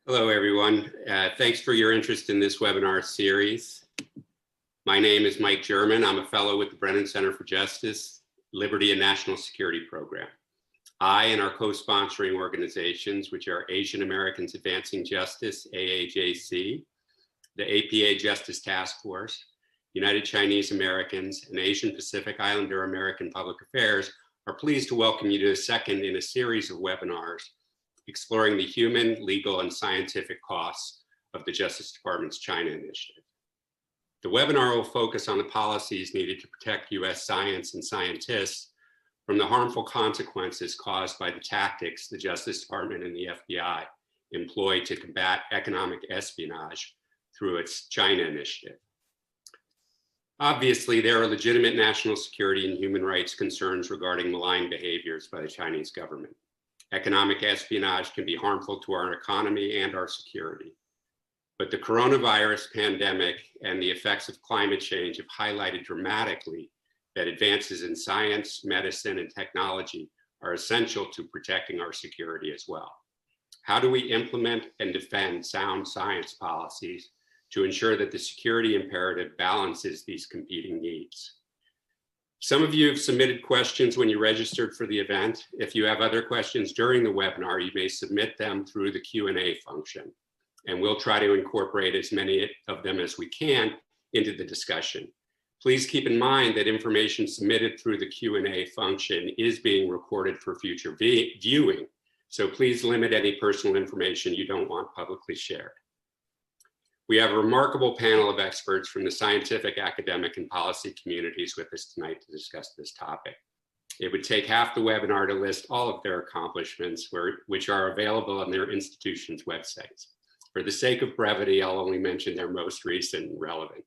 Hello, everyone. Thanks for your interest in this webinar series. My name is Mike German. I'm a fellow with the Brennan Center for Justice, Liberty and National Security Program. I and our co-sponsoring organizations, which are Asian Americans Advancing Justice, AAJC, the APA Justice Task Force, United Chinese Americans, and Asian Pacific Islander American Public Affairs, are pleased to welcome you to the second in a series of webinars exploring the human, legal, and scientific costs of the Justice Department's China Initiative. The webinar will focus on the policies needed to protect US science and scientists from the harmful consequences caused by the tactics the Justice Department and the FBI employ to combat economic espionage through its China Initiative. Obviously, there are legitimate national security and human rights concerns regarding malign behaviors by the Chinese government. Economic espionage can be harmful to our economy and our security. But the coronavirus pandemic and the effects of climate change have highlighted dramatically that advances in science, medicine, and technology are essential to protecting our security as well. How do we implement and defend sound science policies to ensure that the security imperative balances these competing needs? Some of you have submitted questions when you registered for the event. If you have other questions during the webinar, you may submit them through the Q&A function, and we'll try to incorporate as many of them as we can into the discussion. Please keep in mind that information submitted through the Q&A function is being recorded for future viewing, so please limit any personal information you don't want publicly shared. We have a remarkable panel of experts from the scientific, academic, and policy communities with us tonight to discuss this topic. It would take half the webinar to list all of their accomplishments, which are available on their institution's websites. For the sake of brevity, I'll only mention their most recent and relevant.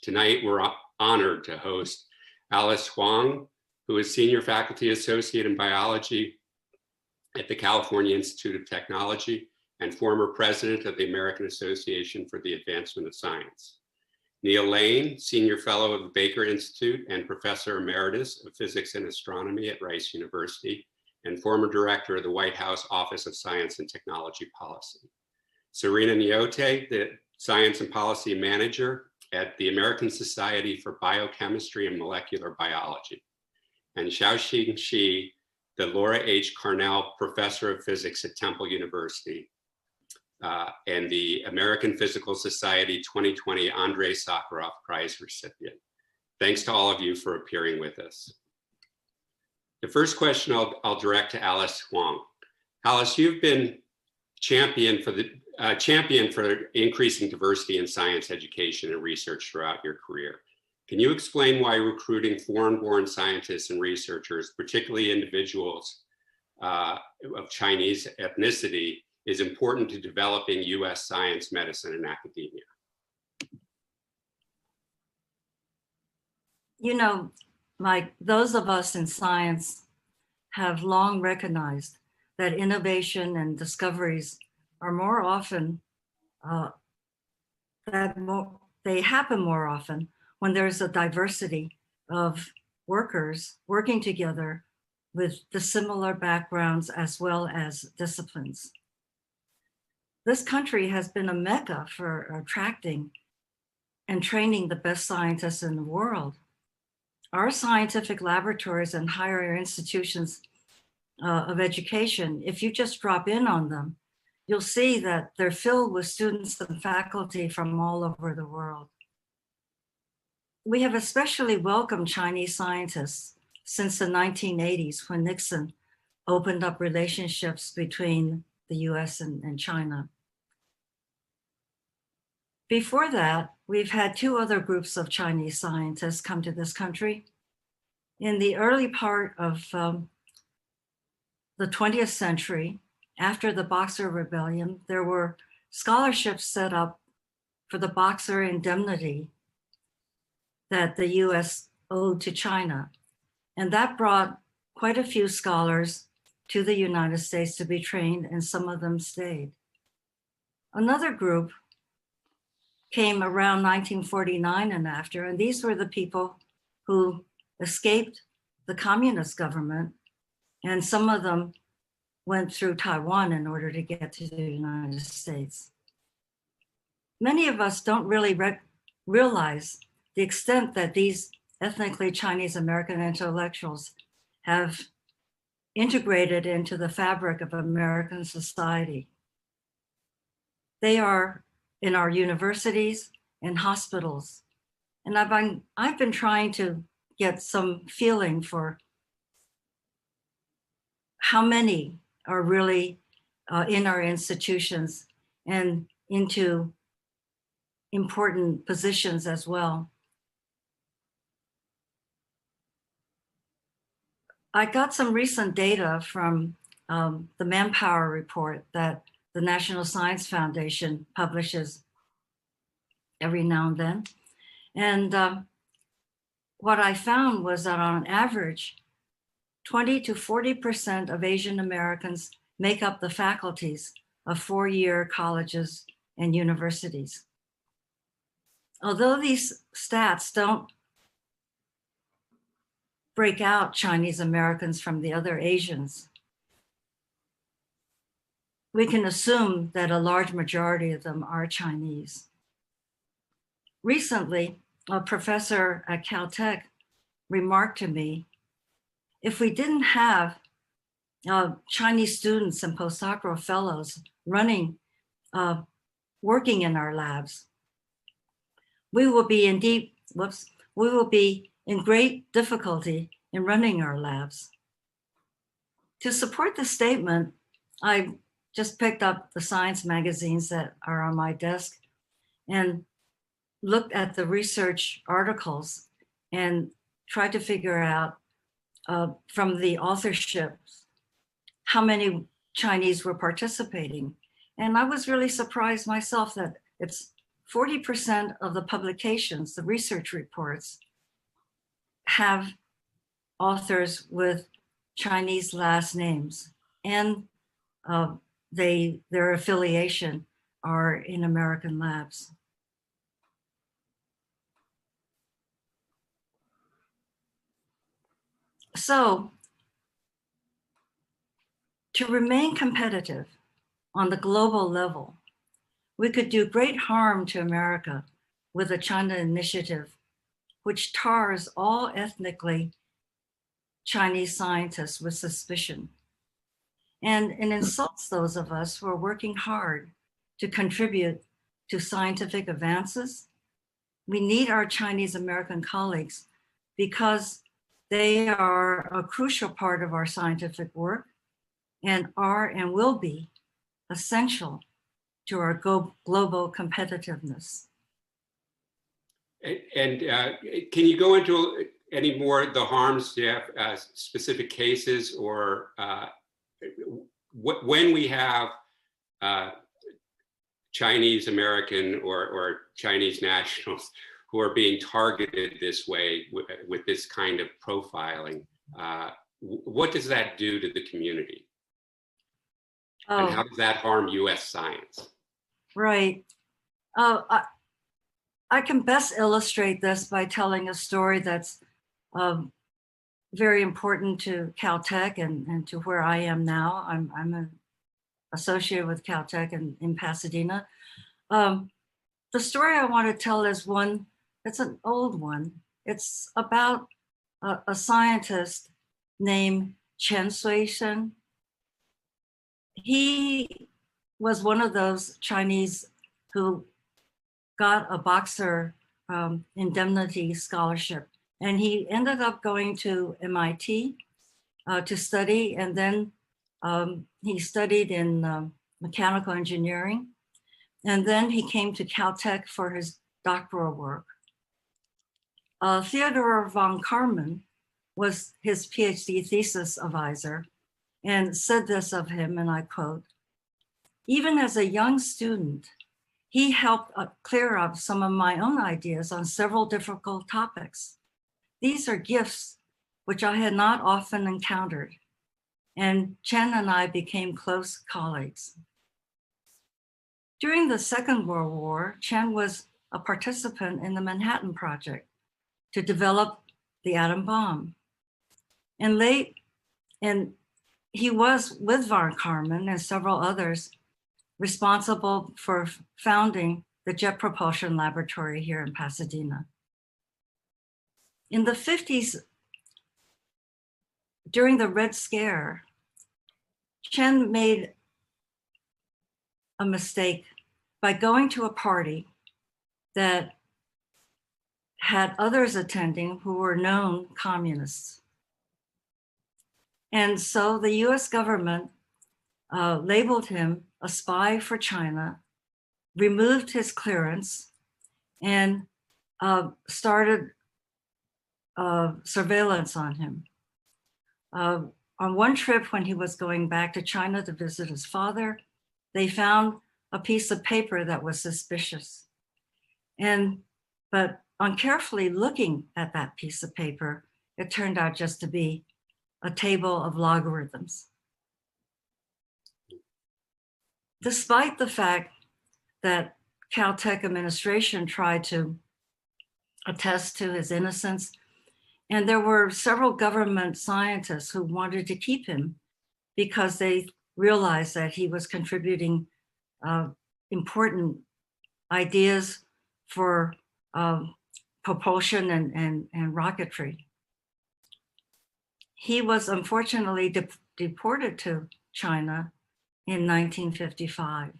Tonight, we're honored to host Alice Huang, who is Senior Faculty Associate in Biology at the California Institute of Technology and former president of the American Association for the Advancement of Science. Neil Lane, Senior Fellow of the Baker Institute and Professor Emeritus of Physics and Astronomy at Rice University, and former Director of the White House Office of Science and Technology Policy. Serena Nyote, the Science and Policy Manager at the American Society for Biochemistry and Molecular Biology. And Xiaoxing Shi, the Laura H. Carnell Professor of Physics at Temple University, and the American Physical Society 2020 Andrei Sakharov Prize recipient. Thanks to all of you for appearing with us. The first question I'll direct to Alice Huang. Alice, you've been champion for increasing diversity in science education and research throughout your career. Can you explain why recruiting foreign-born scientists and researchers, particularly individuals of Chinese ethnicity, is important to developing US science, medicine, and academia? You know, Mike, those of us in science have long recognized that innovation and discoveries are more often, they happen more often when there's a diversity of workers working together with dissimilar backgrounds as well as disciplines. This country has been a mecca for attracting and training the best scientists in the world. Our scientific laboratories and higher institutions of education, if you just drop in on them, you'll see that they're filled with students and faculty from all over the world. We have especially welcomed Chinese scientists since the 1980s, when Nixon opened up relationships between the US and China. Before that, we've had two other groups of Chinese scientists come to this country. In the early part of the 20th century, after the Boxer Rebellion, there were scholarships set up for the Boxer indemnity that the US owed to China. And that brought quite a few scholars to the United States to be trained, and some of them stayed. Another group came around 1949 and after, and these were the people who escaped the communist government, and some of them went through Taiwan in order to get to the United States. Many of us don't really realize the extent that these ethnically Chinese American intellectuals have integrated into the fabric of American society. They are in our universities and hospitals. And I've been trying to get some feeling for how many are really in our institutions and into important positions as well. I got some recent data from the Manpower report that the National Science Foundation publishes every now and then. And what I found was that on average, 20 to 40% of Asian Americans make up the faculties of four-year colleges and universities. Although these stats don't break out Chinese Americans from the other Asians, we can assume that a large majority of them are Chinese. Recently, a professor at CalTech remarked to me, if we didn't have Chinese students and postdoctoral fellows working in our labs, we will be in great difficulty in running our labs. To support the statement, I just picked up the science magazines that are on my desk and looked at the research articles and tried to figure out from the authorships how many Chinese were participating. And I was really surprised myself that it's 40% of the publications, the research reports, have authors with Chinese last names, and their affiliation are in American labs. So, to remain competitive on the global level, we could do great harm to America with a China initiative, which tars all ethnically Chinese scientists with suspicion and insults those of us who are working hard to contribute to scientific advances. We need our Chinese American colleagues because they are a crucial part of our scientific work and are and will be essential to our global competitiveness. And can you go into any more of the harms? Do you have specific cases or when we have Chinese American or Chinese nationals who are being targeted this way with this kind of profiling, what does that do to the community? And how does that harm US science? Right. I can best illustrate this by telling a story that's very important to CalTech and to where I am now. I'm an associate with CalTech in Pasadena. The story I want to tell is one, it's an old one. It's about a scientist named Chen Sui-shen. He was one of those Chinese who got a boxer indemnity scholarship. And he ended up going to MIT to study. And then he studied in mechanical engineering. And then he came to CalTech for his doctoral work. Theodore von Karman was his PhD thesis advisor and said this of him, and I quote, "Even as a young student, he helped clear up some of my own ideas on several difficult topics. These are gifts which I had not often encountered, and Chen and I became close colleagues." During the Second World War, Chen was a participant in the Manhattan Project to develop the atom bomb. And he was, with Von Karman and several others, responsible for founding the Jet Propulsion Laboratory here in Pasadena. In the 50s, during the Red Scare, Chen made a mistake by going to a party that had others attending who were known communists. And so the US government labeled him a spy for China, removed his clearance, and started surveillance on him. On one trip when he was going back to China to visit his father, they found a piece of paper that was suspicious. But on carefully looking at that piece of paper, it turned out just to be a table of logarithms. Despite the fact that CalTech administration tried to attest to his innocence, and there were several government scientists who wanted to keep him because they realized that he was contributing important ideas for propulsion and rocketry. He was unfortunately deported to China in 1955.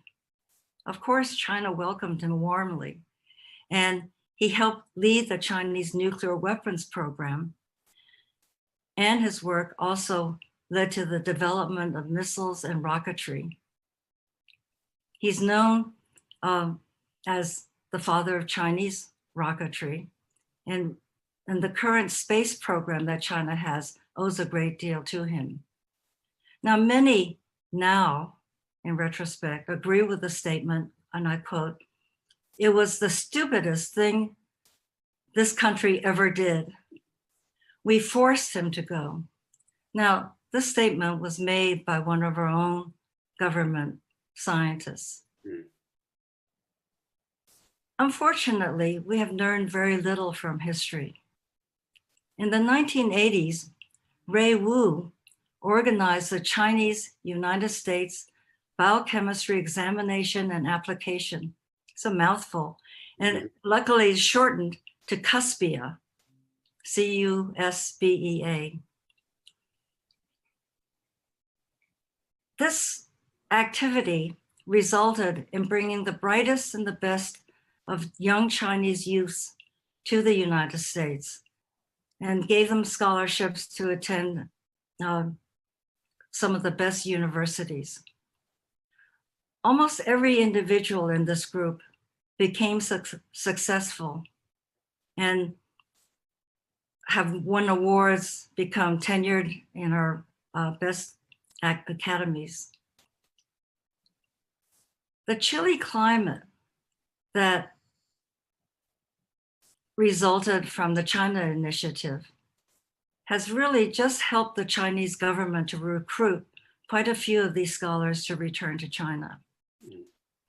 Of course, China welcomed him warmly, and he helped lead the Chinese nuclear weapons program, and his work also led to the development of missiles and rocketry. He's known as the father of Chinese rocketry, and the current space program that China has owes a great deal to him. Now, many now, in retrospect, agree with the statement, and I quote, "It was the stupidest thing this country ever did. We forced him to go." Now, this statement was made by one of our own government scientists. Unfortunately, we have learned very little from history. In the 1980s, Ray Wu organized the Chinese United States Biochemistry Examination and Application. It's a mouthful, and luckily it's shortened to CUSBEA, CUSBEA. This activity resulted in bringing the brightest and the best of young Chinese youth to the United States and gave them scholarships to attend some of the best universities. Almost every individual in this group became successful and have won awards, become tenured in our best academies. The chilly climate that resulted from the China Initiative has really just helped the Chinese government to recruit quite a few of these scholars to return to China.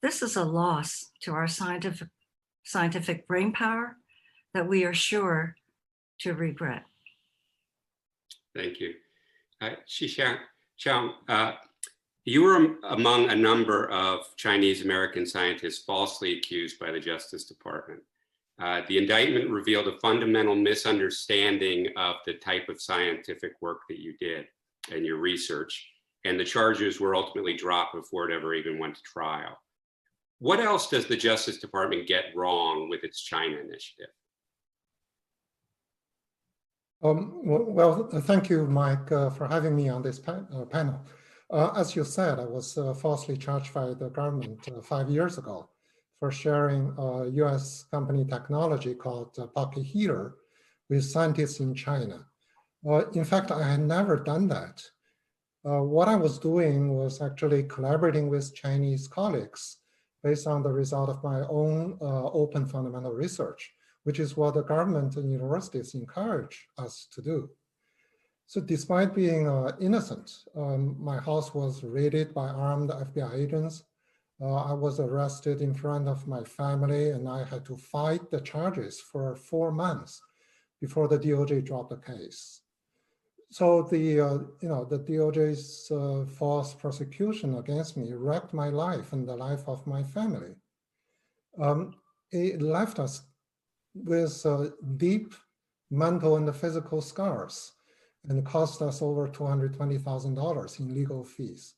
This is a loss to our scientific brainpower that we are sure to regret. Thank you. Xiang, you were among a number of Chinese American scientists falsely accused by the Justice Department. The indictment revealed a fundamental misunderstanding of the type of scientific work that you did and your research, and the charges were ultimately dropped before it ever even went to trial. What else does the Justice Department get wrong with its China initiative? Well, thank you, Mike, for having me on this panel. As you said, I was falsely charged by the government 5 years ago for sharing a US company technology called Pocket Heater with scientists in China. In fact, I had never done that. What I was doing was actually collaborating with Chinese colleagues based on the result of my own open fundamental research, which is what the government and universities encourage us to do. So despite being innocent, my house was raided by armed FBI agents. I was arrested in front of my family, and I had to fight the charges for 4 months before the DOJ dropped the case. So the DOJ's false prosecution against me wrecked my life and the life of my family. It left us with deep mental and physical scars and cost us over $220,000 in legal fees.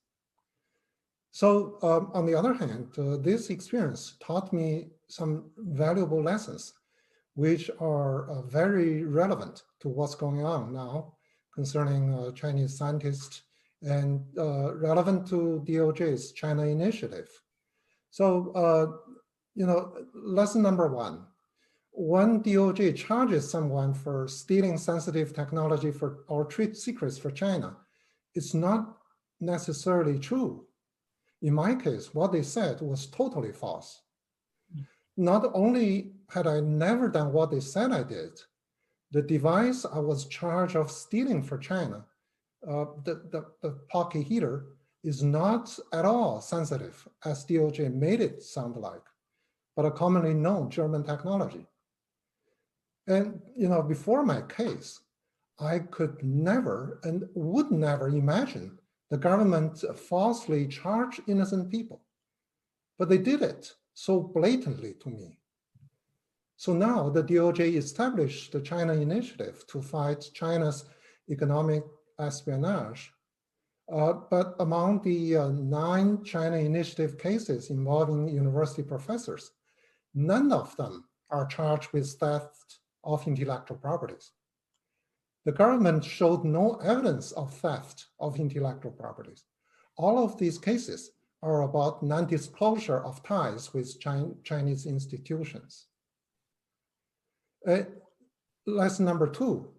So on the other hand, this experience taught me some valuable lessons, which are very relevant to what's going on now concerning Chinese scientists and relevant to DOJ's China initiative. So, lesson number one, when DOJ charges someone for stealing sensitive technology or trade secrets for China, it's not necessarily true. In my case, what they said was totally false. Not only had I never done what they said I did, the device I was charged of stealing for China, the pocket heater, is not at all sensitive as DOJ made it sound like, but a commonly known German technology. And before my case, I could never and would never imagine the government falsely charge innocent people, but they did it so blatantly to me. So now the DOJ established the China Initiative to fight China's economic espionage. But among the 9 China Initiative cases involving university professors, none of them are charged with theft of intellectual properties. The government showed no evidence of theft of intellectual properties. All of these cases are about non-disclosure of ties with Chinese institutions. Lesson number 2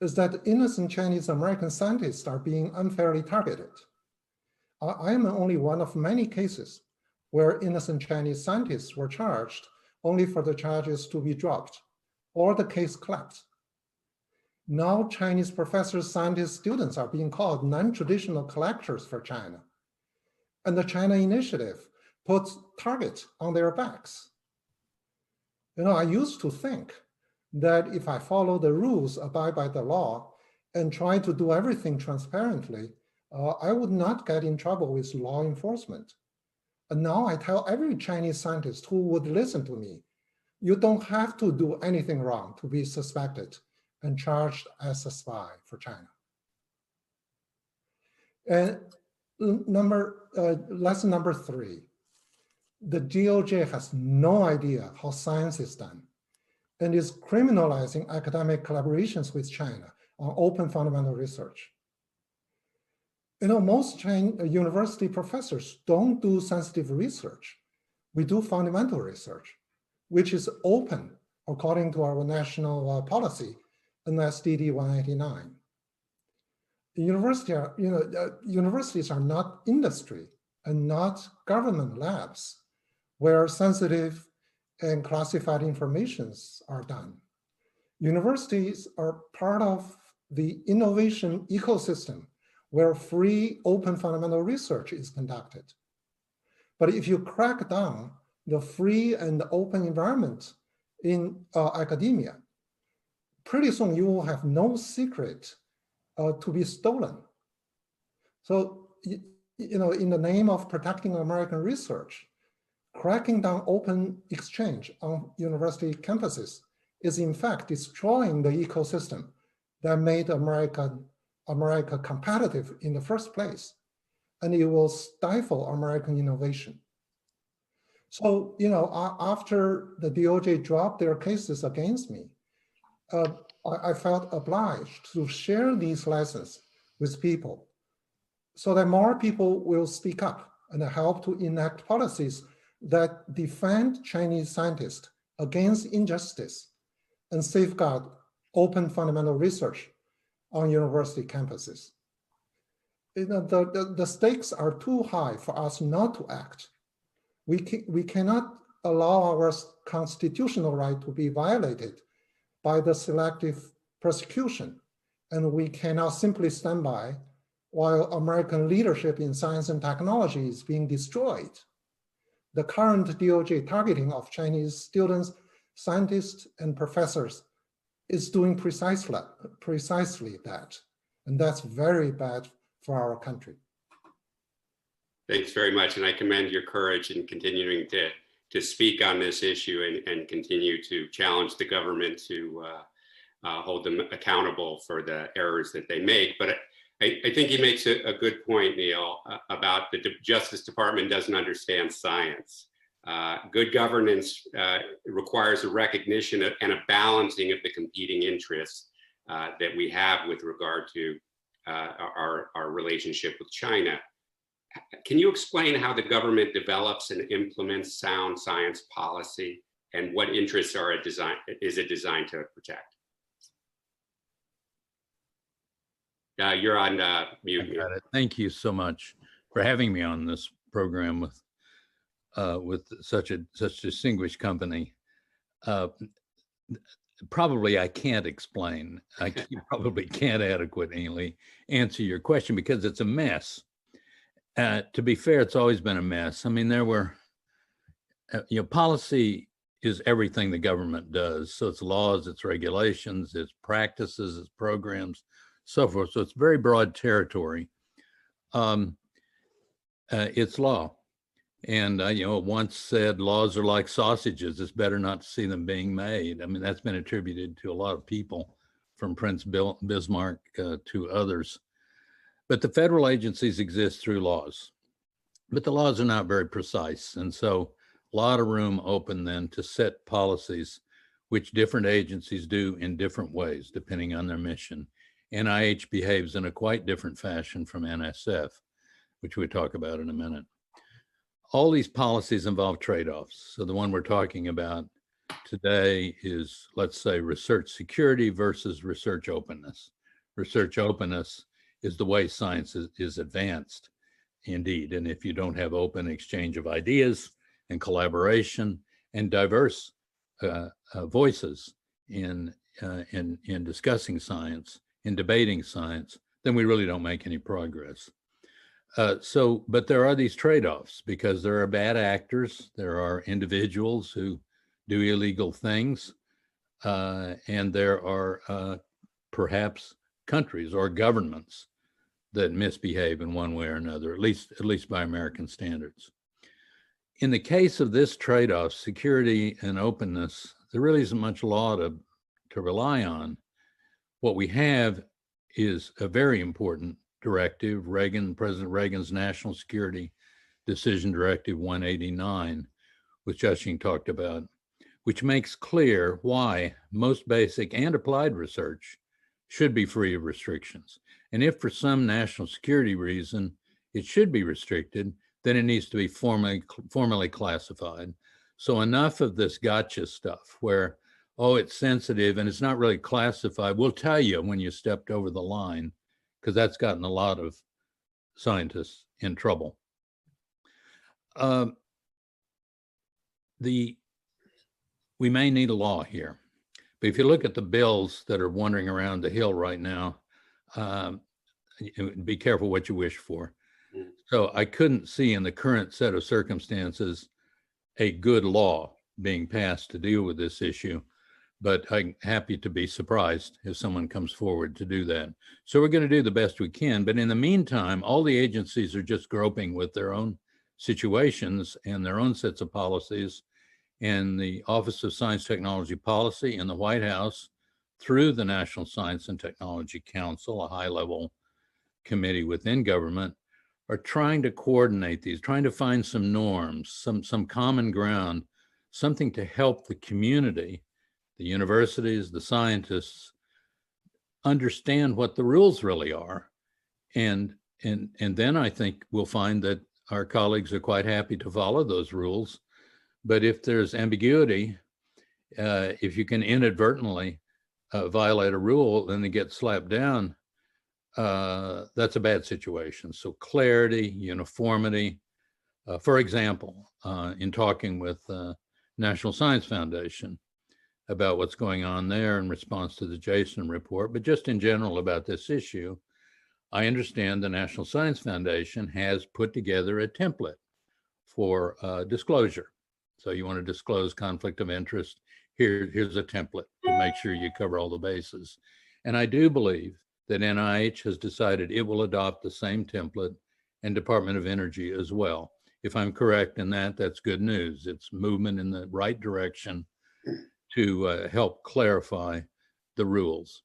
is that innocent Chinese American scientists are being unfairly targeted. I am only one of many cases where innocent Chinese scientists were charged only for the charges to be dropped or the case collapsed. Now Chinese professors, scientists, students are being called non-traditional collectors for China. And the China Initiative puts targets on their backs. I used to think that if I follow the rules, abide by the law, and try to do everything transparently, I would not get in trouble with law enforcement. And now I tell every Chinese scientist who would listen to me, you don't have to do anything wrong to be suspected and charged as a spy for China. And lesson number 3, the DOJ has no idea how science is done and is criminalizing academic collaborations with China on open fundamental research. Most university professors don't do sensitive research. We do fundamental research, which is open according to our national policy, NSDD 189. Universities are not industry and not government labs where sensitive and classified informations are done. Universities are part of the innovation ecosystem where free open fundamental research is conducted. But if you crack down the free and open environment in academia, pretty soon you will have no secret to be stolen. So, in the name of protecting American research, cracking down open exchange on university campuses is in fact destroying the ecosystem that made America competitive in the first place, and it will stifle American innovation. So, after the DOJ dropped their cases against me, I felt obliged to share these lessons with people so that more people will speak up and help to enact policies that defend Chinese scientists against injustice and safeguard open fundamental research on university campuses. The stakes are too high for us not to act. We cannot allow our constitutional right to be violated by the selective prosecution, and we cannot simply stand by while American leadership in science and technology is being destroyed. The current DOJ targeting of Chinese students, scientists, and professors is doing precisely that. And that's very bad for our country. Thanks very much, and I commend your courage in continuing to speak on this issue and continue to challenge the government to hold them accountable for the errors that they make. But I think he makes a good point, Neil, about the Justice Department doesn't understand science. Good governance requires a recognition and a balancing of the competing interests that we have with regard to our relationship with China. Can you explain how the government develops and implements sound science policy and what interests is it designed to protect? You're on mute. I got it. Thank you so much for having me on this program with such distinguished company. Probably I can't explain. Probably can't adequately answer your question because it's a mess. To be fair, it's always been a mess. I mean, there were, policy is everything the government does. So it's laws, it's regulations, it's practices, it's programs, so forth. So it's very broad territory. It's law. And, once said laws are like sausages. It's better not to see them being made. I mean, that's been attributed to a lot of people from Prince Bismarck to others. But the federal agencies exist through laws, but the laws are not very precise. And so a lot of room open then to set policies, which different agencies do in different ways, depending on their mission. NIH behaves in a quite different fashion from NSF, which we talk about in a minute. All these policies involve trade-offs. So the one we're talking about today is, let's say, research security versus research openness. Research openness is the way science is advanced, indeed. And if you don't have open exchange of ideas and collaboration and diverse voices in discussing science, in debating science, then we really don't make any progress. But there are these trade-offs because there are bad actors, there are individuals who do illegal things, and there are perhaps countries or governments that misbehave in one way or another, at least by American standards. In the case of this trade-off, security and openness, there really isn't much law to rely on. What we have is a very important directive, President Reagan's National Security Decision Directive 189, which Huang talked about, which makes clear why most basic and applied research should be free of restrictions. And if for some national security reason it should be restricted, then it needs to be formally classified. So enough of this gotcha stuff where, oh, it's sensitive and it's not really classified. We'll tell you when you stepped over the line, because that's gotten a lot of scientists in trouble. We may need a law here. But if you look at the bills that are wandering around the Hill right now, be careful what you wish for. So I couldn't see in the current set of circumstances a good law being passed to deal with this issue, but I'm happy to be surprised if someone comes forward to do that. So we're going to do the best we can. But in the meantime, all the agencies are just groping with their own situations and their own sets of policies. And the Office of Science Technology Policy in the White House, through the National Science and Technology Council, a high-level committee within government, are trying to coordinate these, trying to find some norms, some common ground, something to help the community, the universities, the scientists, understand what the rules really are. And then I think we'll find that our colleagues are quite happy to follow those rules. But if there's ambiguity, if you can inadvertently violate a rule and then get slapped down, that's a bad situation. So clarity, uniformity. For example, in talking with National Science Foundation about what's going on there in response to the Jason report, but just in general about this issue, I understand the National Science Foundation has put together a template for disclosure. So you want to disclose conflict of interest, here's a template to make sure you cover all the bases. And I do believe that NIH has decided it will adopt the same template and Department of Energy as well. If I'm correct in that, that's good news. It's movement in the right direction to help clarify the rules.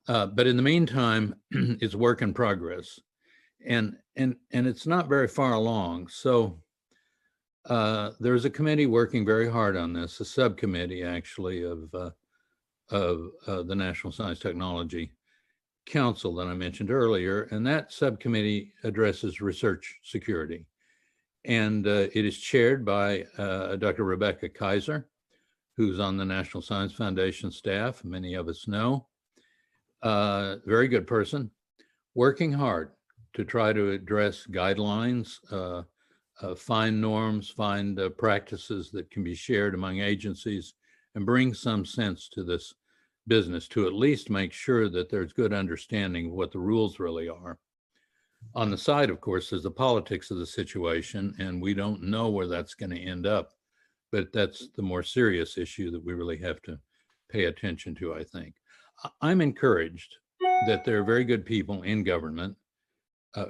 But in the meantime, it's work in progress, and it's not very far along. So there's a committee working very hard on this, a subcommittee actually of the National Science Technology Council that I mentioned earlier, and that subcommittee addresses research security. And it is chaired by Dr. Rebecca Kaiser, who's on the National Science Foundation staff, many of us know. Very good person, working hard to try to address guidelines, find norms, find practices that can be shared among agencies, and bring some sense to this business to at least make sure that there's good understanding of what the rules really are. On the side, of course, is the politics of the situation, and we don't know where that's going to end up, but that's the more serious issue that we really have to pay attention to, I think. I'm encouraged that there are very good people in government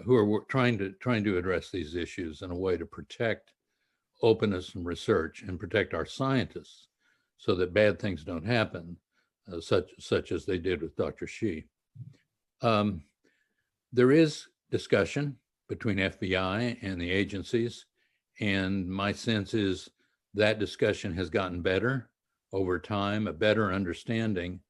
who are trying to address these issues in a way to protect openness and research and protect our scientists so that bad things don't happen, such as they did with Dr. Shi. There is discussion between FBI and the agencies, and my sense is that discussion has gotten better over time, a better understanding.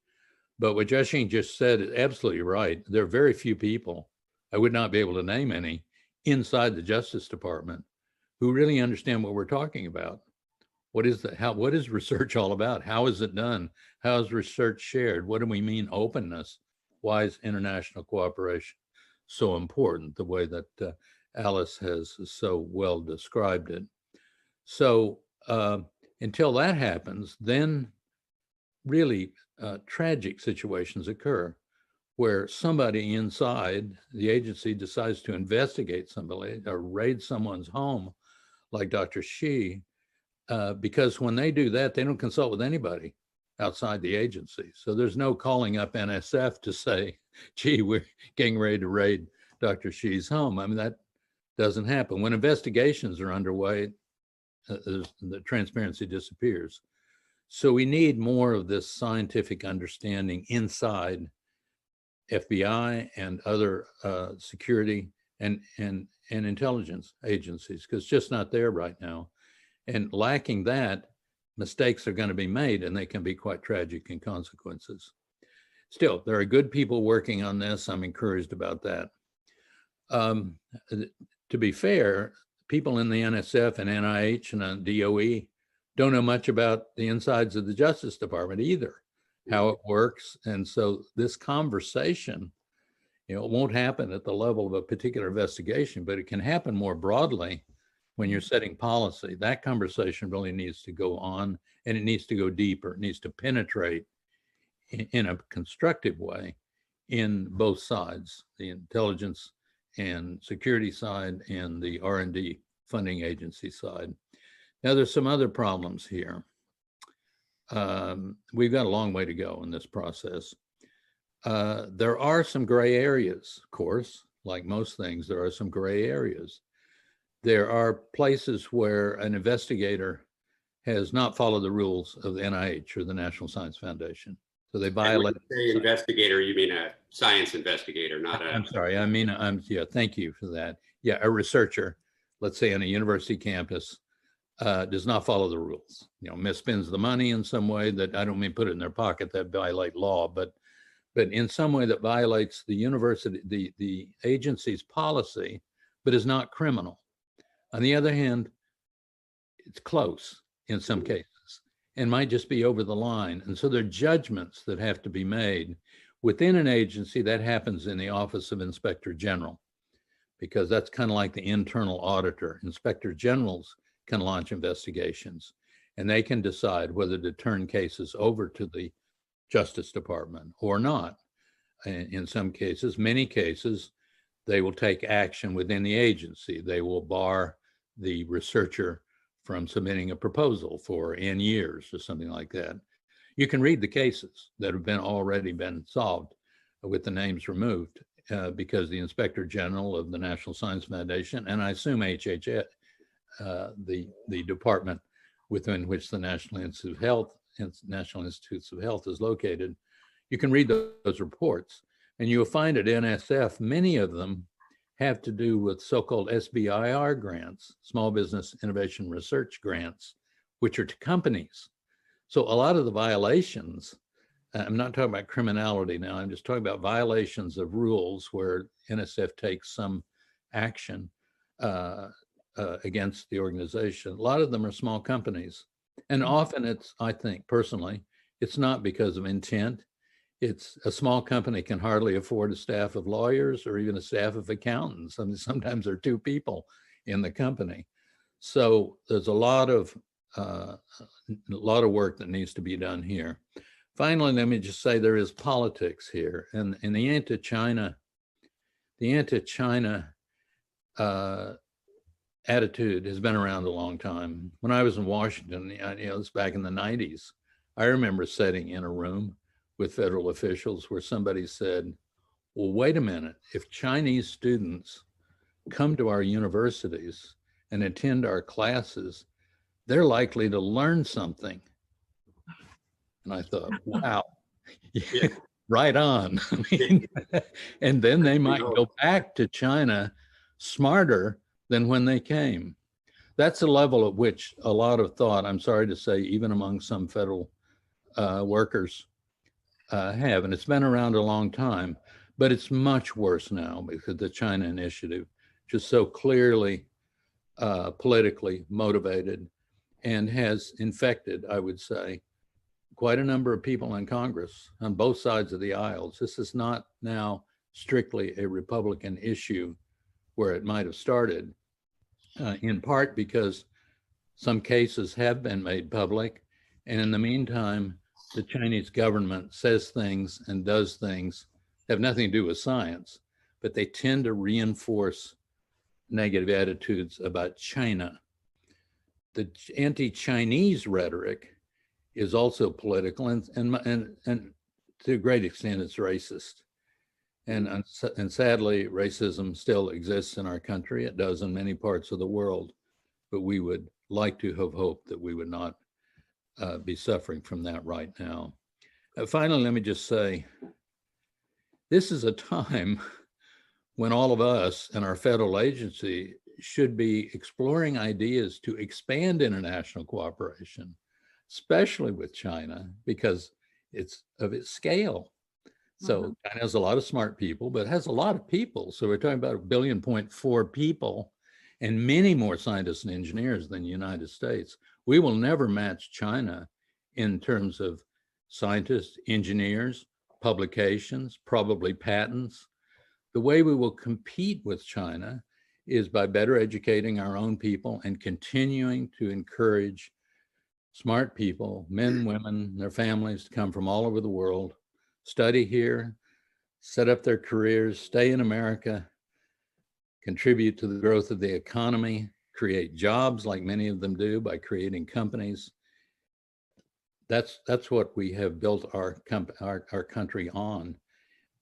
But what Jiaxing just said is absolutely right. There are very few people, I would not be able to name any, inside the Justice Department who really understand what we're talking about. What is research all about? How is it done? How is research shared? What do we mean openess? Why is international cooperation so important, the way that Alice has so well described it? So until that happens, then really tragic situations occur where somebody inside the agency decides to investigate somebody or raid someone's home, like Dr. Shi, because when they do that, they don't consult with anybody outside the agency. So there's no calling up NSF to say, gee, we're getting ready to raid Dr. Shi's home. I mean, that doesn't happen. When investigations are underway, the transparency disappears. So we need more of this scientific understanding inside FBI and other security and intelligence agencies, because it's just not there right now. And lacking that, mistakes are going to be made, and they can be quite tragic in consequences. Still, there are good people working on this. I'm encouraged about that. To be fair, people in the NSF and NIH and DOE don't know much about the insides of the Justice Department either, how it works. And so this conversation, it won't happen at the level of a particular investigation, but it can happen more broadly when you're setting policy. That conversation really needs to go on, and it needs to go deeper. It needs to penetrate in a constructive way in both sides, the intelligence and security side and the R&D funding agency side. Now, there's some other problems here. We've got a long way to go in this process. There are some gray areas, of course, like most things, there are some gray areas. There are places where an investigator has not followed the rules of the NIH or the National Science Foundation. So they violate. When you say investigator, you mean a science investigator, not a. I'm sorry. I mean, yeah, thank you for that. Yeah, a researcher, let's say on a university campus, does not follow the rules. Misspends the money in some way that, I don't mean put it in their pocket, that violate law, but in some way that violates the university, the agency's policy, but is not criminal. On the other hand, it's close in some cases and might just be over the line. And so there are judgments that have to be made within an agency. That happens in the Office of Inspector General, because that's kind of like the internal auditor. Inspector generals can launch investigations, and they can decide whether to turn cases over to the Justice Department or not. In some cases, many cases, they will take action within the agency. They will bar the researcher from submitting a proposal for N years or something like that. You can read the cases that have already been solved with the names removed because the Inspector General of the National Science Foundation, and I assume HHS, the department within which the National Institutes of Health is located, you can read those reports, and you'll find at NSF, many of them have to do with so-called SBIR grants, Small Business Innovation Research grants, which are to companies. So a lot of the violations, I'm not talking about criminality now, I'm just talking about violations of rules where NSF takes some action against the organization. A lot of them are small companies. And often it's, I think personally, it's not because of intent. It's a small company can hardly afford a staff of lawyers or even a staff of accountants. I mean, sometimes there are two people in the company. So there's a lot of work that needs to be done here. Finally, let me just say there is politics here, and the anti-China attitude has been around a long time. When I was in Washington, it's back in the 90s. I remember sitting in a room with federal officials where somebody said, well, wait a minute, if Chinese students come to our universities and attend our classes, they're likely to learn something. And I thought, wow, yeah, right on. I mean, and then they might go back to China smarter than when they came. That's the level at which a lot of thought, I'm sorry to say, even among some federal workers have, and it's been around a long time, but it's much worse now because the China Initiative, just so clearly politically motivated and has infected, I would say, quite a number of people in Congress on both sides of the aisles. This is not now strictly a Republican issue where it might have started, in part because some cases have been made public. And in the meantime, the Chinese government says things and does things that have nothing to do with science, but they tend to reinforce negative attitudes about China. The anti-Chinese rhetoric is also political, and to a great extent, it's racist. And sadly, racism still exists in our country. It does in many parts of the world, but we would like to have hoped that we would not be suffering from that right now. Finally, let me just say, this is a time when all of us and our federal agency should be exploring ideas to expand international cooperation, especially with China, because it's of its scale. So China has a lot of smart people, but it has a lot of people. So we're talking about 1.4 billion people and many more scientists and engineers than the United States. We will never match China in terms of scientists, engineers, publications, probably patents. The way we will compete with China is by better educating our own people and continuing to encourage smart people, men, women, their families, to come from all over the world, study here, set up their careers, stay in America, contribute to the growth of the economy, create jobs like many of them do by creating companies. That's what we have built our country on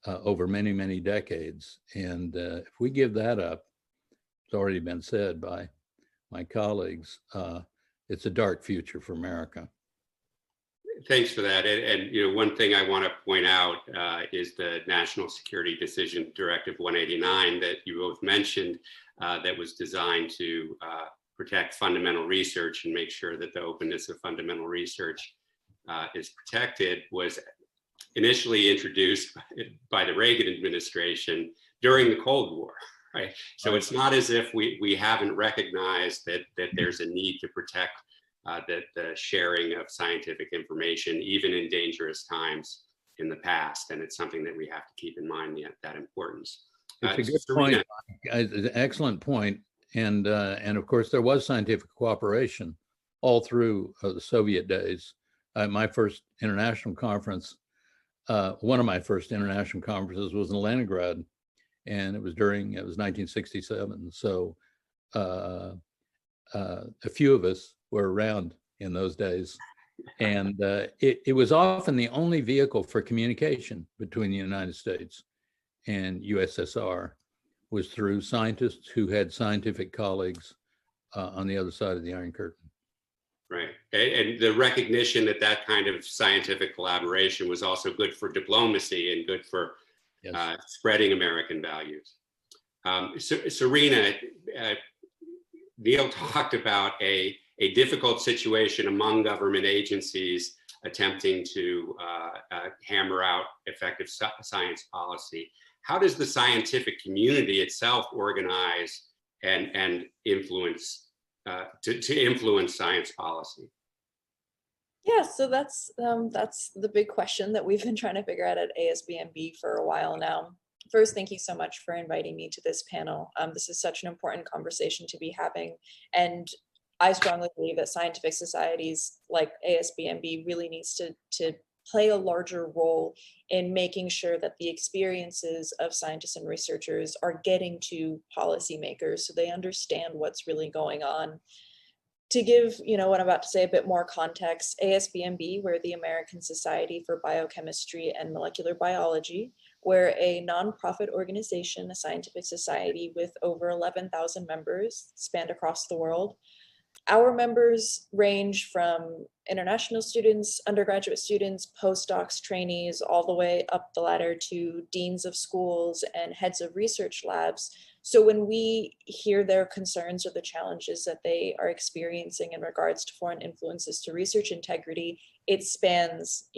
over many, many decades. And if we give that up, it's already been said by my colleagues, it's a dark future for America. Thanks for that. And one thing I want to point out is the National Security Decision Directive 189 that you both mentioned, that was designed to protect fundamental research and make sure that the openness of fundamental research is protected, was initially introduced by the Reagan administration during the Cold War. Right. So it's not as if we haven't recognized that there's a need to protect the sharing of scientific information, even in dangerous times in the past. And it's something that we have to keep in mind, that importance. It's a good point. Excellent point. And of course, there was scientific cooperation all through the Soviet days. My first international conference, one of my first international conferences was in Leningrad, and it was 1967. So a few of us were around in those days, And it was often the only vehicle for communication between the United States and USSR was through scientists who had scientific colleagues on the other side of the Iron Curtain. Right. And the recognition that that kind of scientific collaboration was also good for diplomacy and good for spreading American values. Serena, Neil talked about a difficult situation among government agencies attempting to hammer out effective science policy. How does the scientific community itself organize and influence to influence science policy? Yeah, so that's the big question that we've been trying to figure out at ASBMB for a while now. First, thank you so much for inviting me to this panel. This is such an important conversation to be having, and I strongly believe that scientific societies like ASBMB really needs to play a larger role in making sure that the experiences of scientists and researchers are getting to policymakers so they understand what's really going on. To give, what I'm about to say a bit more context, ASBMB, we're the American Society for Biochemistry and Molecular Biology. We're a nonprofit organization, a scientific society with over 11,000 members spanned across the world. Our members range from international students, undergraduate students, postdocs, trainees, all the way up the ladder to deans of schools and heads of research labs. So when we hear their concerns or the challenges that they are experiencing in regards to foreign influences to research integrity, it spans,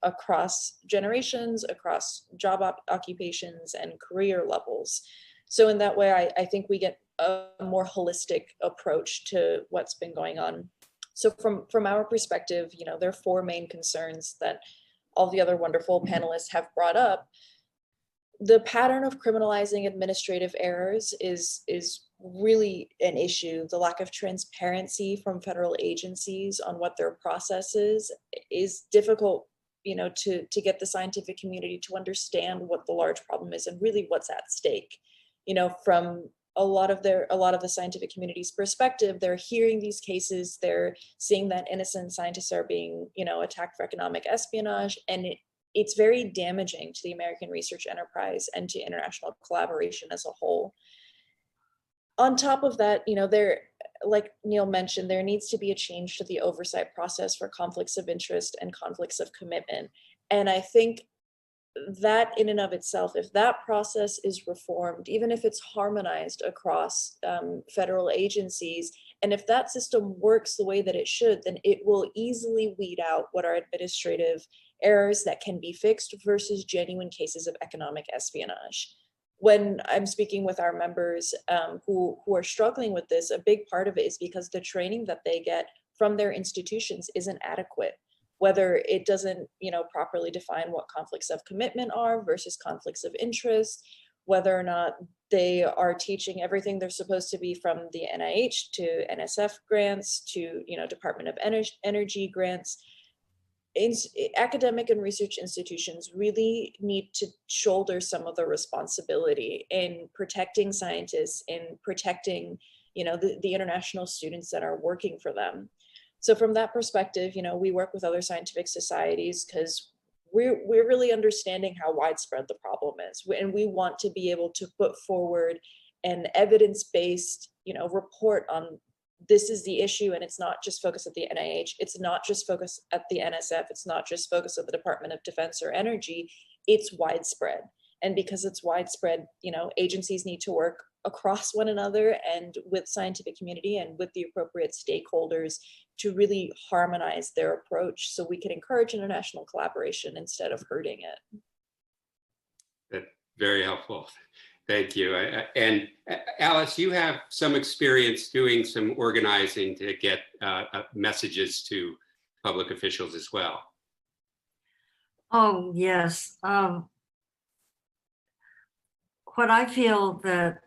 across generations, across job occupations and career levels. So in that way, I think we get a more holistic approach to what's been going on. So from our perspective, there are four main concerns that all the other wonderful panelists have brought up. The pattern of criminalizing administrative errors is really an issue. The lack of transparency from federal agencies on what their process is difficult, to get the scientific community to understand what the large problem is and really what's at stake. From a lot of the scientific community's perspective, they're hearing these cases, they're seeing that innocent scientists are being, attacked for economic espionage, and it's very damaging to the American research enterprise and to international collaboration as a whole. On top of that, like Neil mentioned, there needs to be a change to the oversight process for conflicts of interest and conflicts of commitment. And I think that in and of itself, if that process is reformed, even if it's harmonized across federal agencies, and if that system works the way that it should, then it will easily weed out what are administrative errors that can be fixed versus genuine cases of economic espionage. When I'm speaking with our members who are struggling with this, a big part of it is because the training that they get from their institutions isn't adequate. Whether it doesn't, properly define what conflicts of commitment are versus conflicts of interest, whether or not they are teaching everything they're supposed to be from the NIH to NSF grants to, Department of Energy grants. Academic and research institutions really need to shoulder some of the responsibility in protecting scientists, in protecting, the international students that are working for them. So from that perspective, we work with other scientific societies because we're really understanding how widespread the problem is. And we want to be able to put forward an evidence-based, report on this is the issue, and it's not just focused at the NIH, it's not just focused at the NSF, it's not just focused at the Department of Defense or Energy, it's widespread. And because it's widespread, agencies need to work across one another and with scientific community and with the appropriate stakeholders to really harmonize their approach so we can encourage international collaboration instead of hurting it. That's very helpful. Thank you. And Alice, you have some experience doing some organizing to get messages to public officials as well. Oh, yes. What I feel that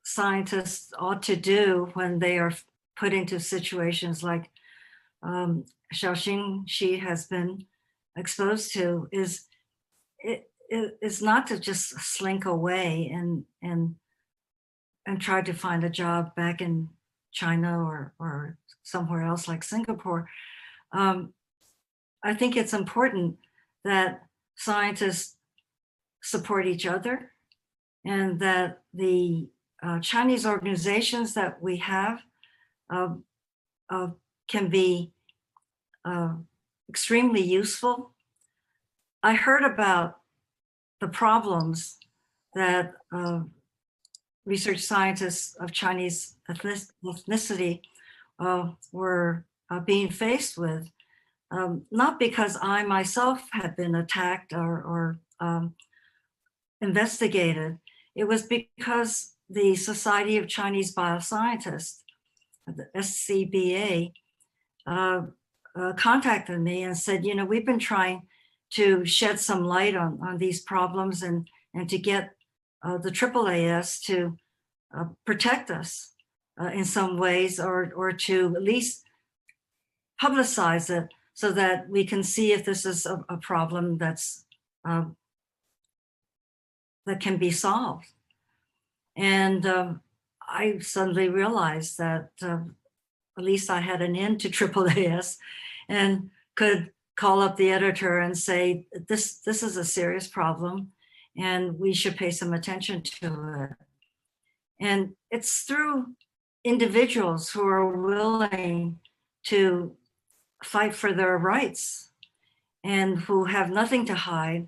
scientists ought to do when they are put into situations like Xiaoxing Shi has been exposed to is not to just slink away and try to find a job back in China or somewhere else like Singapore, I think it's important that scientists support each other, and that the Chinese organizations that we have can be extremely useful. I heard about the problems that research scientists of Chinese ethnicity were being faced with, not because I myself had been attacked or investigated. It was because the Society of Chinese Bioscientists, the SCBA, contacted me and said, you know, we've been trying to shed some light on these problems and to get the AAAS to protect us in some ways, or to at least publicize it so that we can see if this is a problem that's that can be solved. And I suddenly realized that at least I had an in to AAAS and could call up the editor and say, this is a serious problem and we should pay some attention to it. And it's through individuals who are willing to fight for their rights and who have nothing to hide,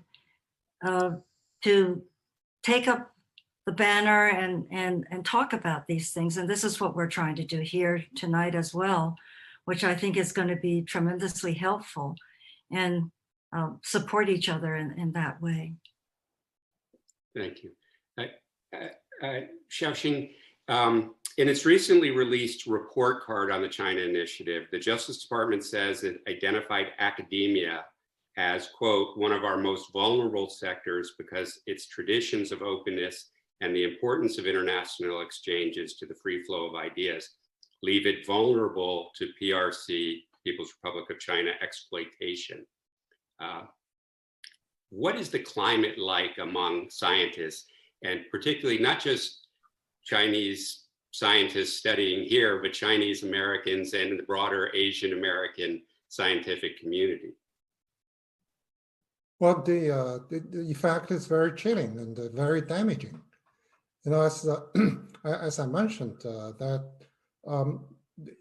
to take up the banner and talk about these things. And this is what we're trying to do here tonight as well, which I think is going to be tremendously helpful, and support each other in that way. Thank you. Xiaoxing, in its recently released report card on the China Initiative, the Justice Department says it identified academia as, quote, one of our most vulnerable sectors because its traditions of openness and the importance of international exchanges to the free flow of ideas leave it vulnerable to PRC, People's Republic of China, exploitation. What is the climate like among scientists, and particularly not just Chinese scientists studying here, but Chinese Americans and the broader Asian American scientific community? Well, the effect is very chilling and very damaging. You know, as I mentioned, that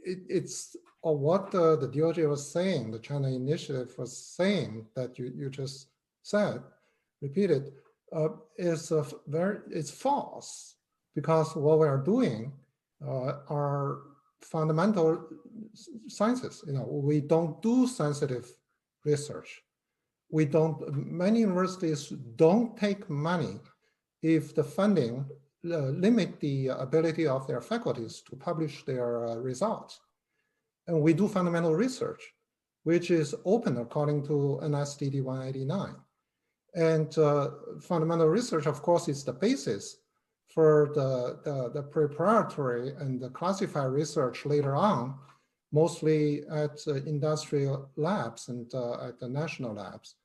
it's what the DOJ was saying, the China Initiative was saying, that you just said, repeated, it's false, because what we are doing are fundamental sciences. You know, we don't do sensitive research. Many universities don't take money if the funding limit the ability of their faculties to publish their results. And we do fundamental research, which is open according to NSDD 189. And fundamental research, of course, is the basis for the preparatory and the classified research later on, mostly at industrial labs and at the national labs.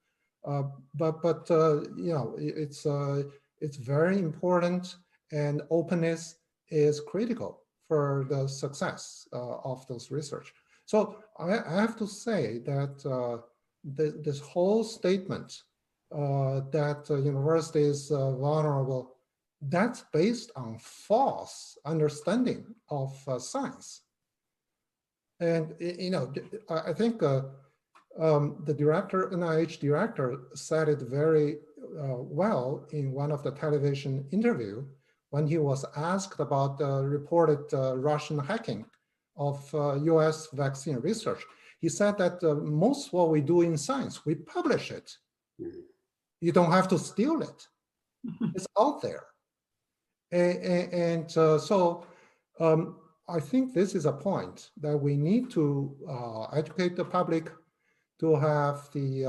But you know, it's very important, and openness is critical for the success of those research. So I have to say that this whole statement that university is vulnerable, that's based on false understanding of science. And you know, I think the director, NIH director, said it very well in one of the television interview when he was asked about the reported Russian hacking of US vaccine research. He said that most what we do in science, we publish it. You don't have to steal it. It's out there. And so I think this is a point that we need to educate the public, to have the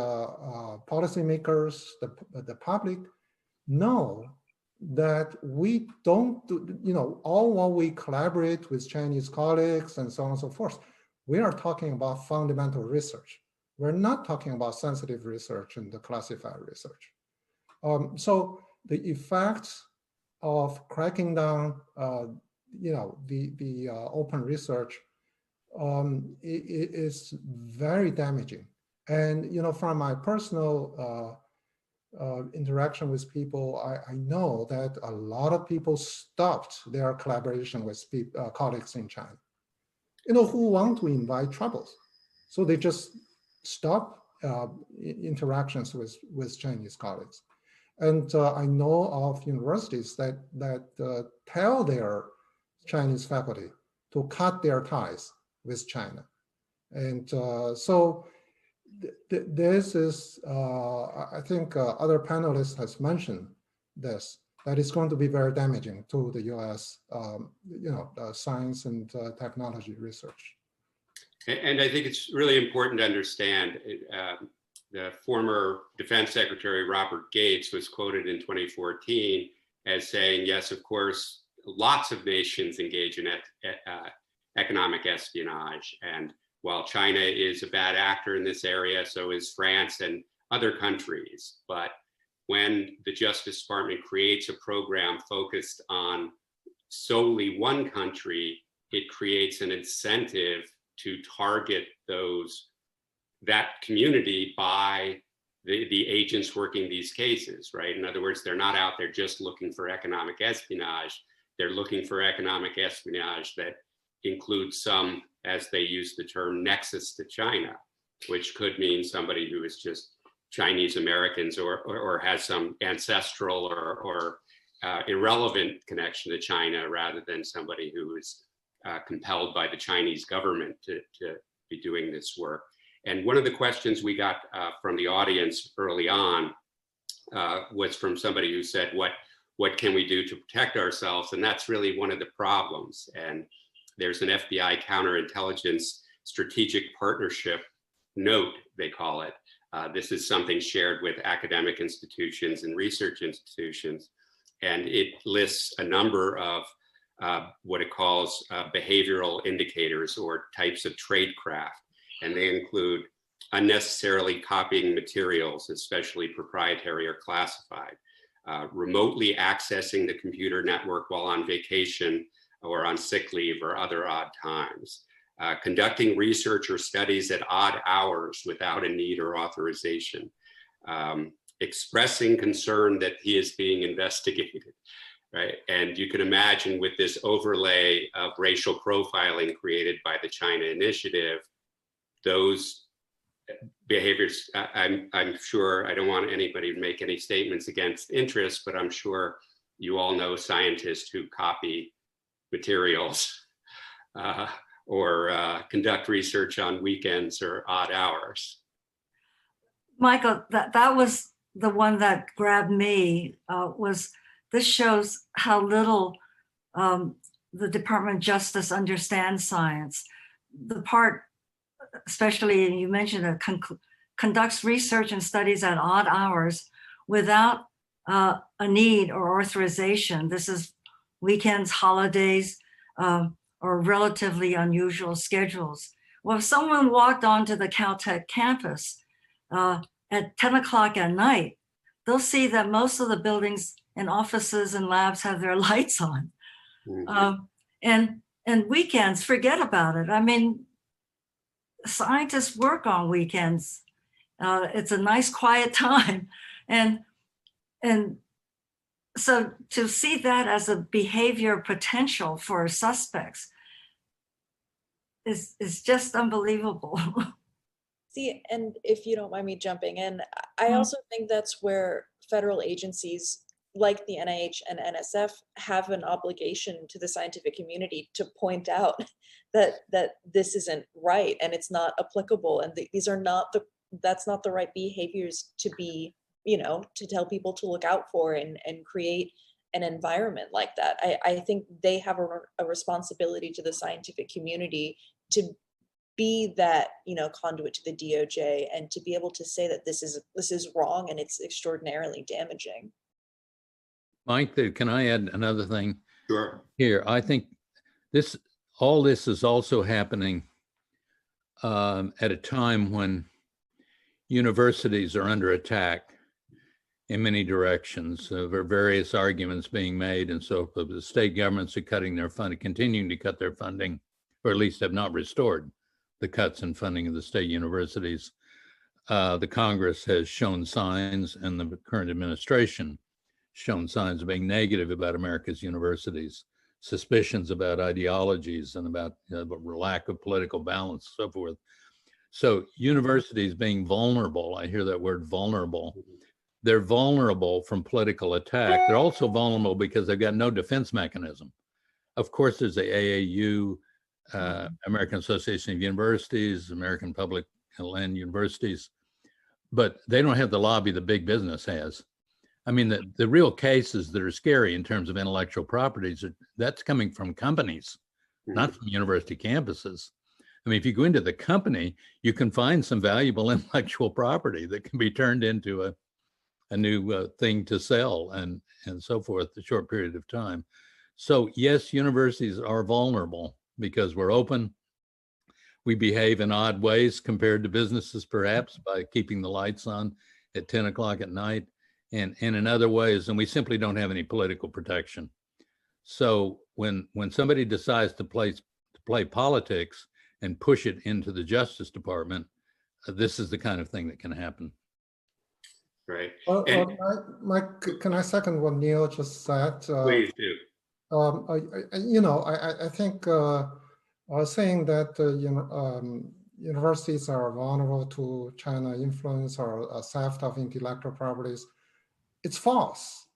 policymakers, the public know that we don't do, you know, all while we collaborate with Chinese colleagues and so on and so forth, we are talking about fundamental research. We're not talking about sensitive research and the classified research. So the effects of cracking down, you know, the open research is very damaging. And, you know, from my personal interaction with people, I know that a lot of people stopped their collaboration with colleagues in China, you know, who want to invite troubles. So they just stop interactions with Chinese colleagues. And I know of universities that tell their Chinese faculty to cut their ties with China. And so this is, I think other panelists has mentioned this, that it's going to be very damaging to the US, you know, science and technology research. And I think it's really important to understand, the former Defense Secretary Robert Gates was quoted in 2014 as saying, yes, of course, lots of nations engage in economic espionage. And while China is a bad actor in this area, so is France and other countries. But when the Justice Department creates a program focused on solely one country, it creates an incentive to target that community by the agents working these cases, right? In other words, they're not out there just looking for economic espionage. They're looking for economic espionage that includes some, as they use the term, nexus to China, which could mean somebody who is just Chinese Americans or has some ancestral or irrelevant connection to China, rather than somebody who is compelled by the Chinese government to be doing this work. And one of the questions we got from the audience early on was from somebody who said, what can we do to protect ourselves? And that's really one of the problems. And there's an FBI counterintelligence strategic partnership note, they call it. This is something shared with academic institutions and research institutions. And it lists a number of what it calls behavioral indicators or types of tradecraft. And they include unnecessarily copying materials, especially proprietary or classified, remotely accessing the computer network while on vacation or on sick leave or other odd times, conducting research or studies at odd hours without a need or authorization, expressing concern that he is being investigated, right? And you can imagine, with this overlay of racial profiling created by the China Initiative, those behaviors, I'm sure, I don't want anybody to make any statements against interest, but I'm sure you all know scientists who copy materials or conduct research on weekends or odd hours. Michael, that was the one that grabbed me, was this shows how little the Department of Justice understands science. The part, especially you mentioned it, conducts research and studies at odd hours without a need or authorization. This is weekends, holidays, or relatively unusual schedules. Well, if someone walked onto the CalTech campus at 10 o'clock at night, they'll see that most of the buildings and offices and labs have their lights on. And weekends, forget about it. I mean, scientists work on weekends. It's a nice quiet time. And so to see that as a behavior potential for suspects is just unbelievable. See, and if you don't mind me jumping in, I also think that's where federal agencies like the NIH and NSF have an obligation to the scientific community to point out that this isn't right and it's not applicable, and these are not that's not the right behaviors to be, you know, to tell people to look out for and create an environment like that. I think they have a responsibility to the scientific community to be that, you know, conduit to the DOJ and to be able to say that this is wrong and it's extraordinarily damaging. Mike, can I add another thing? Sure. Here, I think all this is also happening at a time when universities are under attack in many directions. There are various arguments being made, and so the state governments are cutting their funding, continuing to cut their funding or at least have not restored the cuts in funding of the state universities. The Congress has shown signs, and the current administration shown signs of being negative about America's universities, suspicions about ideologies and about the lack of political balance, so forth. So universities being vulnerable, I hear that word vulnerable. They're vulnerable from political attack. They're also vulnerable because they've got no defense mechanism. Of course, there's the AAU, American Association of Universities, American Public Land Universities, but they don't have the lobby that big business has. I mean, the real cases that are scary in terms of intellectual properties, that's coming from companies, not from university campuses. I mean, if you go into the company, you can find some valuable intellectual property that can be turned into a new thing to sell and so forth, a short period of time. So yes, universities are vulnerable because we're open. We behave in odd ways compared to businesses, perhaps, by keeping the lights on at 10 o'clock at night, and in other ways, and we simply don't have any political protection. So when somebody decides to play politics and push it into the Justice Department, this is the kind of thing that can happen. Right. Mike, can I second what Neil just said? Please do. I think saying that universities are vulnerable to China influence or theft of intellectual properties, it's false.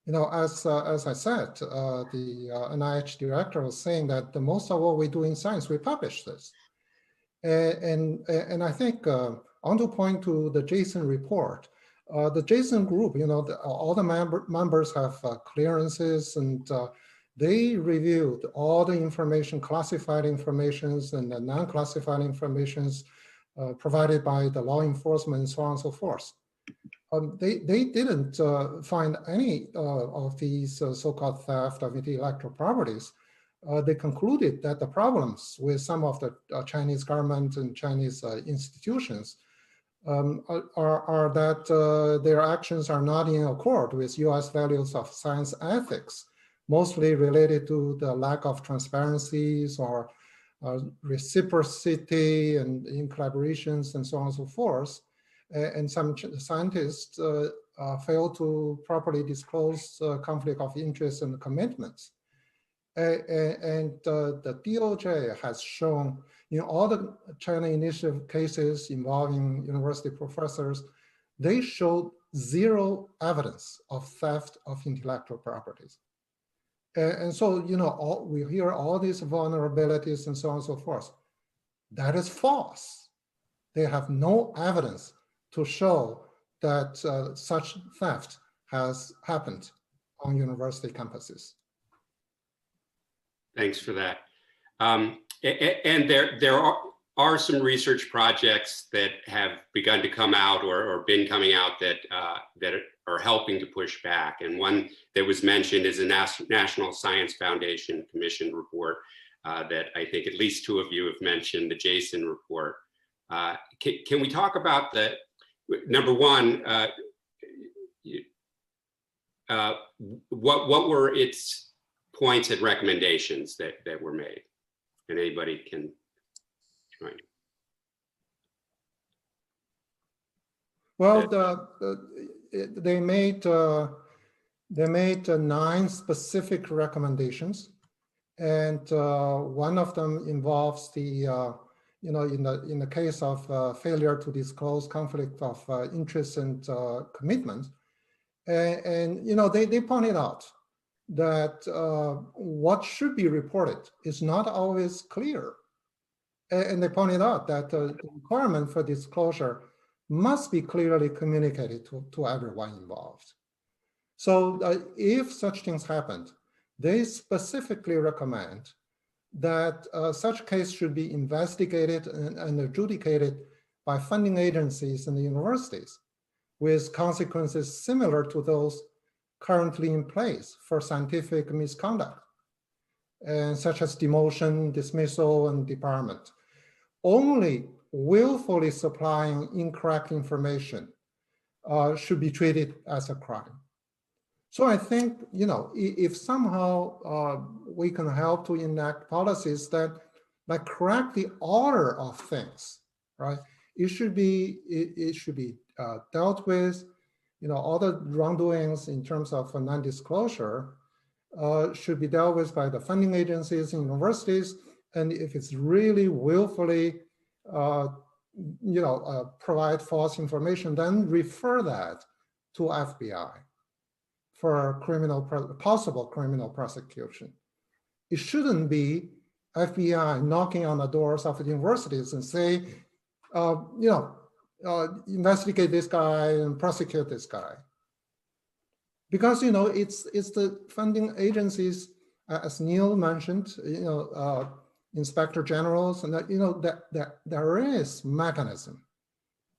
As I said, the NIH director was saying that the most of what we do in science, we publish this. And I think I want to point to the Jason report. The Jason group, all the members have clearances, and they reviewed all the information, classified informations and the non-classified informations provided by the law enforcement and so on and so forth. They didn't find any of these so-called theft of intellectual properties. They concluded that the problems with some of the Chinese government and Chinese institutions are that their actions are not in accord with US values of science ethics, mostly related to the lack of transparencies or reciprocity and in collaborations and so on and so forth. And some scientists fail to properly disclose conflict of interest and commitments. And the DOJ has shown in all the China Initiative cases involving university professors, they showed zero evidence of theft of intellectual properties. And so, we hear all these vulnerabilities and so on and so forth. That is false. They have no evidence to show that such theft has happened on university campuses. Thanks for that. And there are some research projects that have begun to come out or been coming out that are helping to push back. And one that was mentioned is a National Science Foundation Commission report that I think at least two of you have mentioned, the Jason report. Can we talk about the, number one, what were its points and recommendations that were made? And anybody can join. Well, they made 9 specific recommendations, and one of them involves the in the case of failure to disclose conflict of interest and commitment, and they pointed out that what should be reported is not always clear. And they pointed out that the requirement for disclosure must be clearly communicated to everyone involved. So if such things happened, they specifically recommend that such case should be investigated and adjudicated by funding agencies and the universities with consequences similar to those currently in place for scientific misconduct, and such as demotion, dismissal, and debarment. Only willfully supplying incorrect information should be treated as a crime. So I think, if somehow we can help to enact policies that like correct the order of things, right? It should be dealt with, all the wrongdoings in terms of non-disclosure should be dealt with by the funding agencies and universities. And if it's really willfully, provide false information, then refer that to FBI for possible criminal prosecution. It shouldn't be FBI knocking on the doors of the universities and say, investigate this guy and prosecute this guy. Because, it's the funding agencies, as Neil mentioned, inspector generals, and that there is mechanism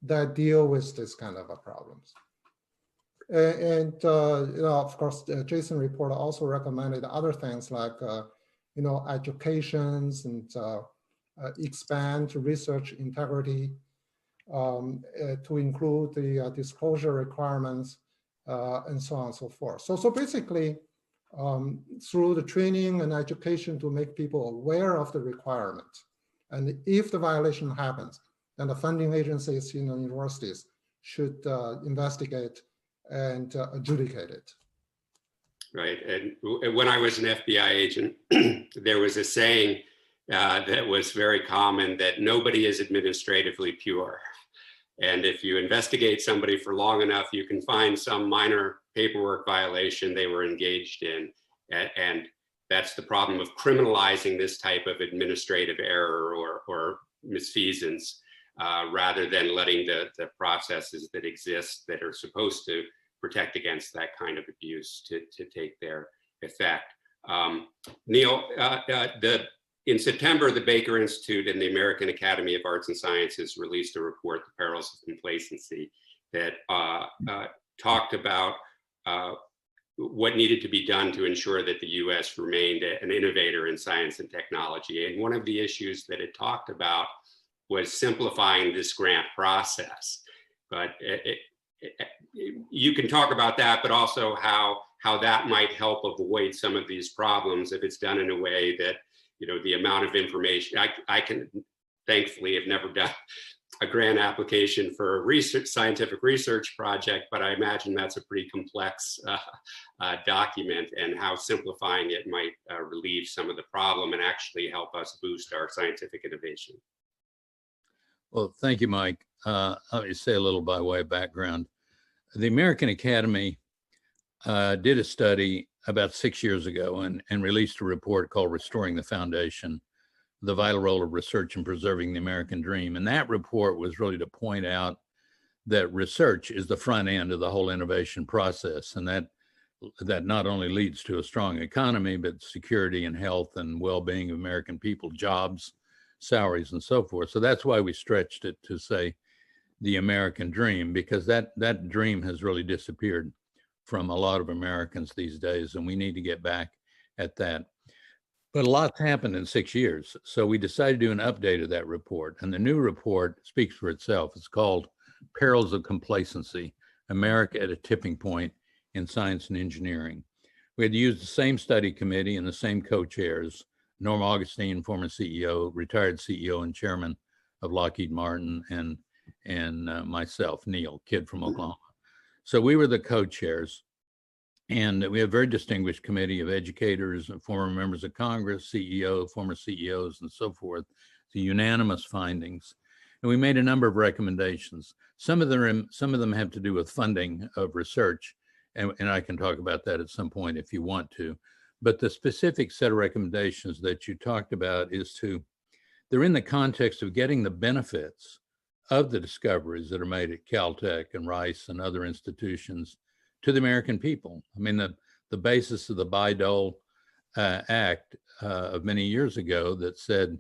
that deal with this kind of problems. And of course, Jason report also recommended other things like, educations and expand research integrity to include the disclosure requirements and so on and so forth. So basically, through the training and education to make people aware of the requirement. And if the violation happens, then the funding agencies, universities should investigate and adjudicate it. Right. And when I was an FBI agent, there was a saying that was very common, that nobody is administratively pure. And if you investigate somebody for long enough, you can find some minor paperwork violation they were engaged in. And that's the problem of criminalizing this type of administrative error or misfeasance, rather than letting the processes that exist that are supposed to protect against that kind of abuse to take their effect. Neil, in September, the Baker Institute and the American Academy of Arts and Sciences released a report, The Perils of Complacency, that talked about what needed to be done to ensure that the US remained an innovator in science and technology. And one of the issues that it talked about was simplifying this grant process. But you can talk about that, but also how that might help avoid some of these problems if it's done in a way that, the amount of information, I can thankfully have never done a grant application for a scientific research project, but I imagine that's a pretty complex document, and how simplifying it might relieve some of the problem and actually help us boost our scientific innovation. Well, thank you, Mike. Let me say a little by way of background. The American Academy did a study about 6 years ago and released a report called Restoring the Foundation, the vital role of research in preserving the American dream. And that report was really to point out that research is the front end of the whole innovation process, and that not only leads to a strong economy, but security and health and well-being of American people, jobs, salaries, and so forth. So that's why we stretched it to say the American dream, because that dream has really disappeared from a lot of Americans these days, and we need to get back at that. But a lot's happened in 6 years. So we decided to do an update of that report. And the new report speaks for itself. It's called Perils of Complacency, America at a Tipping Point in Science and Engineering. We had to use the same study committee and the same co-chairs, Norm Augustine, former CEO, retired CEO and chairman of Lockheed Martin, and myself, Neil, kid from Oklahoma. So we were the co-chairs, and we have a very distinguished committee of educators and former members of Congress, former CEOs, and so forth, the unanimous findings. And we made a number of recommendations. Some of them have to do with funding of research, and I can talk about that at some point if you want to. But the specific set of recommendations that you talked about they're in the context of getting the benefits of the discoveries that are made at CalTech and Rice and other institutions to the American people. I mean, the basis of the Bayh-Dole Act of many years ago that said,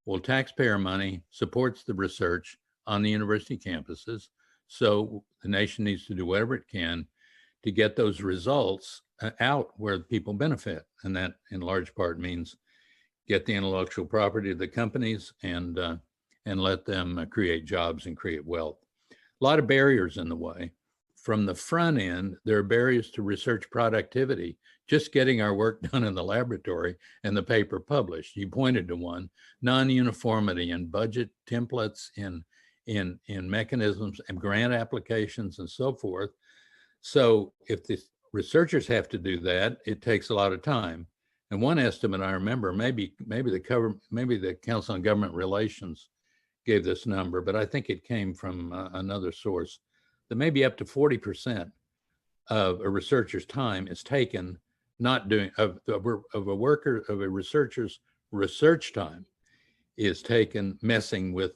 well, taxpayer money supports the research on the university campuses, so the nation needs to do whatever it can to get those results out where people benefit. And that in large part means get the intellectual property of the companies and let them create jobs and create wealth. A lot of barriers in the way from the front end, there are barriers to research productivity, just getting our work done in the laboratory and the paper published. You pointed to one, non-uniformity in budget templates, in mechanisms and grant applications and so forth. So if the researchers have to do that, it takes a lot of time. And one estimate I remember, maybe the Council on Government Relations gave this number, but I think it came from another source, that maybe up to 40% of a researcher's time is taken not doing of a researcher's research time is taken messing with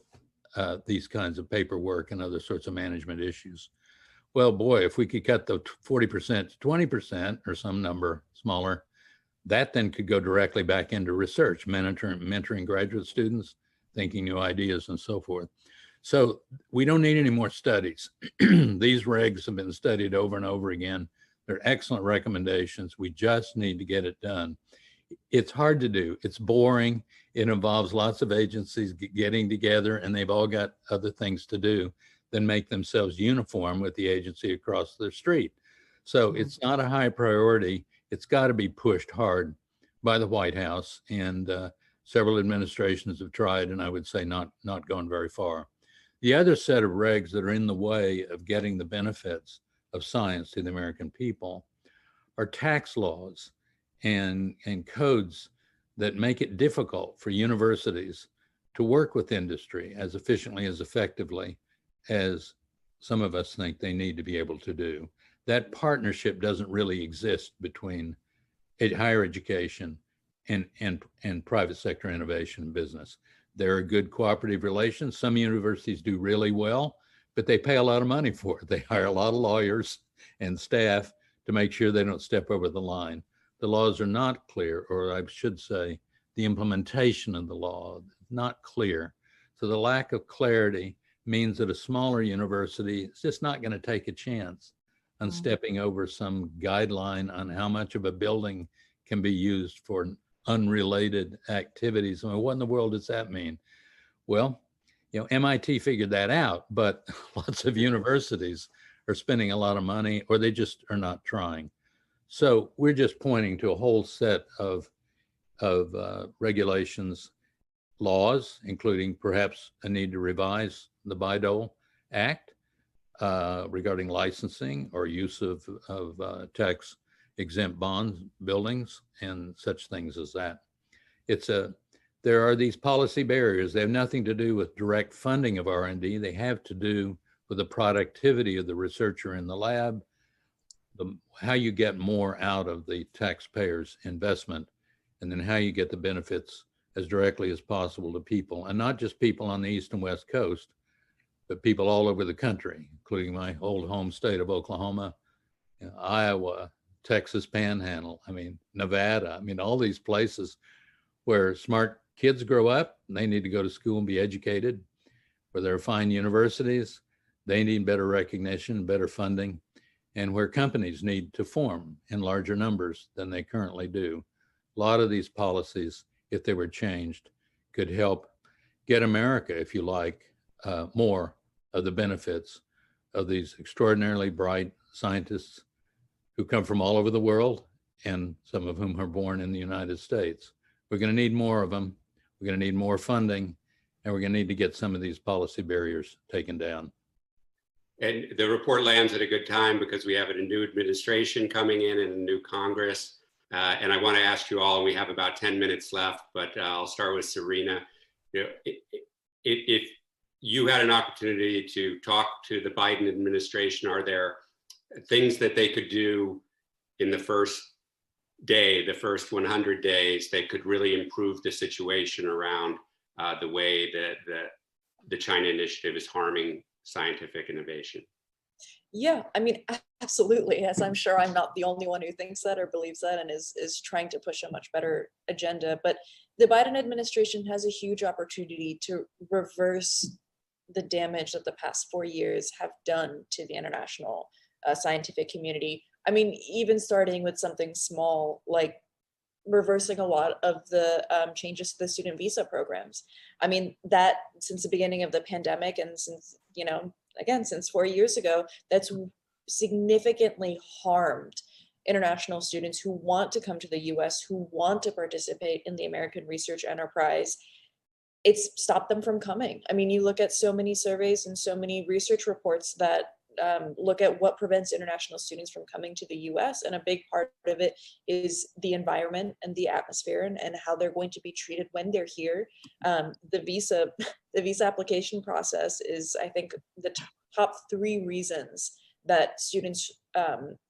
these kinds of paperwork and other sorts of management issues. Well, boy, if we could cut the 40% to 20% or some number smaller, that then could go directly back into research, mentoring graduate students, thinking new ideas and so forth. So we don't need any more studies. These regs have been studied over and over again. They're excellent recommendations. We just need to get it done. It's hard to do. It's boring. It involves lots of agencies getting together, and they've all got other things to do than make themselves uniform with the agency across the street. So it's not a high priority. It's got to be pushed hard by the White House, and several administrations have tried, and I would say not gone very far. The other set of regs that are in the way of getting the benefits of science to the American people are tax laws and codes that make it difficult for universities to work with industry as efficiently, as effectively as some of us think they need to be able to do. That partnership doesn't really exist between higher education and private sector innovation and business. There are good cooperative relations. Some universities do really well, but they pay a lot of money for it. They hire a lot of lawyers and staff to make sure they don't step over the line. The laws are not clear, or I should say, the implementation of the law is not clear. So the lack of clarity means that a smaller university is just not going to take a chance on stepping over some guideline on how much of a building can be used for unrelated activities. I mean, what in the world does that mean? Well, MIT figured that out, but lots of universities are spending a lot of money, or they just are not trying. So we're just pointing to a whole set of regulations, laws, including perhaps a need to revise the Bayh-Dole Act regarding licensing or use of tax exempt bonds, buildings, and such things as that. There are these policy barriers. They have nothing to do with direct funding of R&D. They have to do with the productivity of the researcher in the lab, how you get more out of the taxpayers' investment, and then how you get the benefits as directly as possible to people, and not just people on the East and West Coast, but people all over the country, including my old home state of Oklahoma, Iowa, Texas Panhandle, Nevada, all these places where smart kids grow up and they need to go to school and be educated, where there are fine universities, they need better recognition, better funding, and where companies need to form in larger numbers than they currently do. A lot of these policies, if they were changed, could help get America, if you like, more of the benefits of these extraordinarily bright scientists who come from all over the world, and some of whom are born in the United States. We're going to need more of them. We're going to need more funding, and we're going to need to get some of these policy barriers taken down. And the report lands at a good time because we have a new administration coming in and a new Congress. And I want to ask you all, and we have about 10 minutes left, but I'll start with Serena. If you had an opportunity to talk to the Biden administration, are there things that they could do in the first day, the first 100 days, that could really improve the situation around the way that the China initiative is harming scientific innovation? Yeah, absolutely. As I'm sure I'm not the only one who thinks that or believes that and is trying to push a much better agenda. But the Biden administration has a huge opportunity to reverse the damage that the past 4 years have done to the international scientific community. Even starting with something small, like reversing a lot of the changes to the student visa programs. That since the beginning of the pandemic and since, again, since 4 years ago, that's significantly harmed international students who want to come to the US, who want to participate in the American research enterprise. It's stopped them from coming. I mean, you look at so many surveys and so many research reports that look at what prevents international students from coming to the US, and a big part of it is the environment and the atmosphere and how they're going to be treated when they're here. The visa application process is, I think, the top 3 reasons that students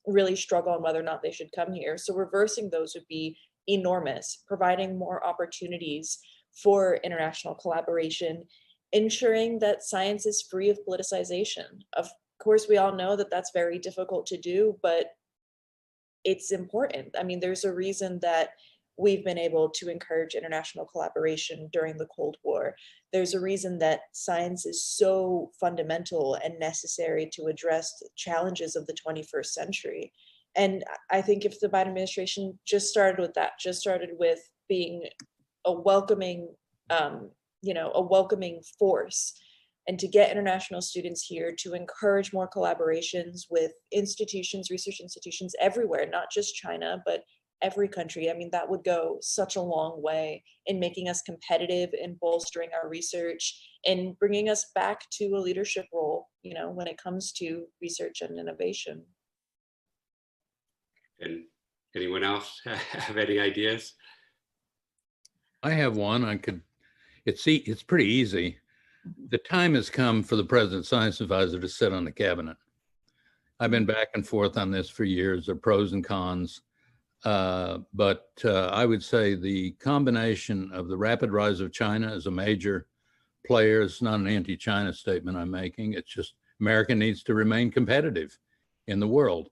really struggle on whether or not they should come here. So reversing those would be enormous, providing more opportunities for international collaboration, ensuring that science is free of politicization. Of course, we all know that that's very difficult to do, but it's important. I mean, there's a reason that we've been able to encourage international collaboration during the Cold War. There's a reason that science is so fundamental and necessary to address the challenges of the 21st century. And I think if the Biden administration just started with that, just started with being a welcoming, a welcoming force, and to get international students here, to encourage more collaborations with institutions, research institutions everywhere, not just China, but every country. I mean, that would go such a long way in making us competitive, in bolstering our research, and bringing us back to a leadership role, when it comes to research and innovation. And anyone else have any ideas? I have one. It's pretty easy. The time has come for the president's science advisor to sit on the cabinet. I've been back and forth on this for years. There are pros and cons. But I would say the combination of the rapid rise of China as a major player, it's not an anti-China statement I'm making. It's just America needs to remain competitive in the world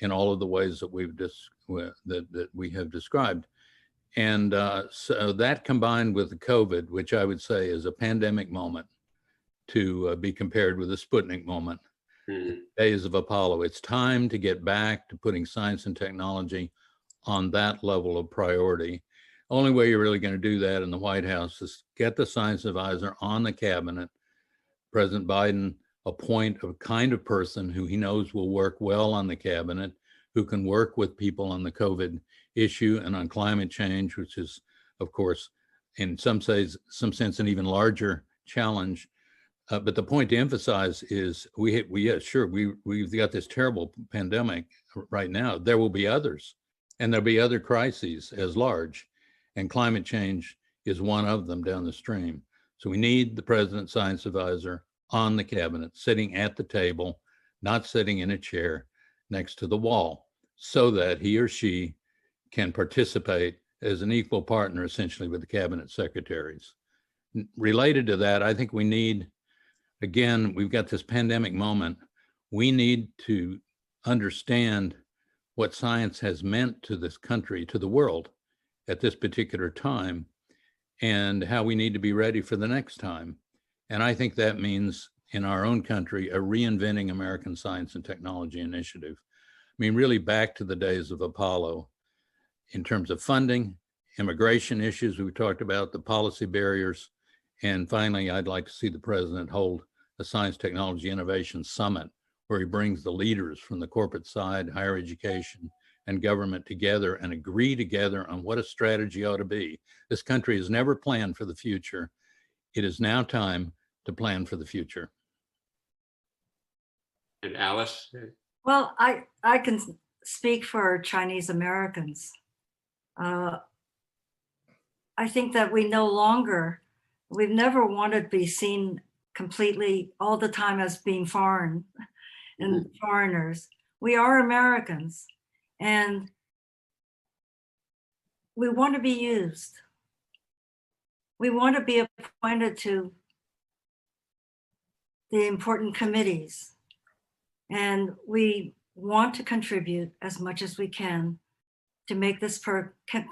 in all of the ways that we have described. And so that combined with the COVID, which I would say is a pandemic moment to be compared with the Sputnik moment, days of Apollo. It's time to get back to putting science and technology on that level of priority. Only way you're really going to do that in the White House is get the science advisor on the cabinet. President Biden appoint a kind of person who he knows will work well on the cabinet, who can work with people on the COVID issue and on climate change, which is, of course, in some sense, an even larger challenge. But the point to emphasize is we've got this terrible pandemic right now. There will be others, and there'll be other crises as large, and climate change is one of them down the stream. So we need the president's science advisor on the cabinet, sitting at the table, not sitting in a chair next to the wall, so that he or she can participate as an equal partner, essentially, with the cabinet secretaries. Related to that, I think we need, again, we've got this pandemic moment. We need to understand what science has meant to this country, to the world at this particular time, and how we need to be ready for the next time. And I think that means in our own country, a reinventing American science and technology initiative. I mean, really back to the days of Apollo in terms of funding, immigration issues we talked about, the policy barriers. And finally, I'd like to see the president hold a science, technology, innovation summit where he brings the leaders from the corporate side, higher education, and government together and agree together on what a strategy ought to be. This country has never planned for the future. It is now time to plan for the future. And Alice? Well, I can speak for Chinese Americans. I think that we've never wanted to be seen completely all the time as being foreign and foreigners. We are Americans, and we want to be used. We want to be appointed to the important committees, and we want to contribute as much as we can to make this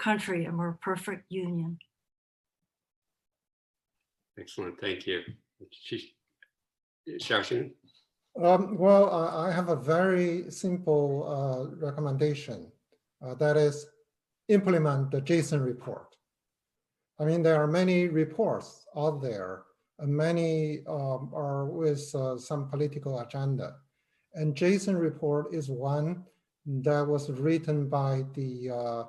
country a more perfect union. Excellent, thank you. Xiaoxin? Well, I have a very simple recommendation. That is, implement the Jason report. I mean, there are many reports out there, and many are with some political agenda. And JSON report is one that was written by the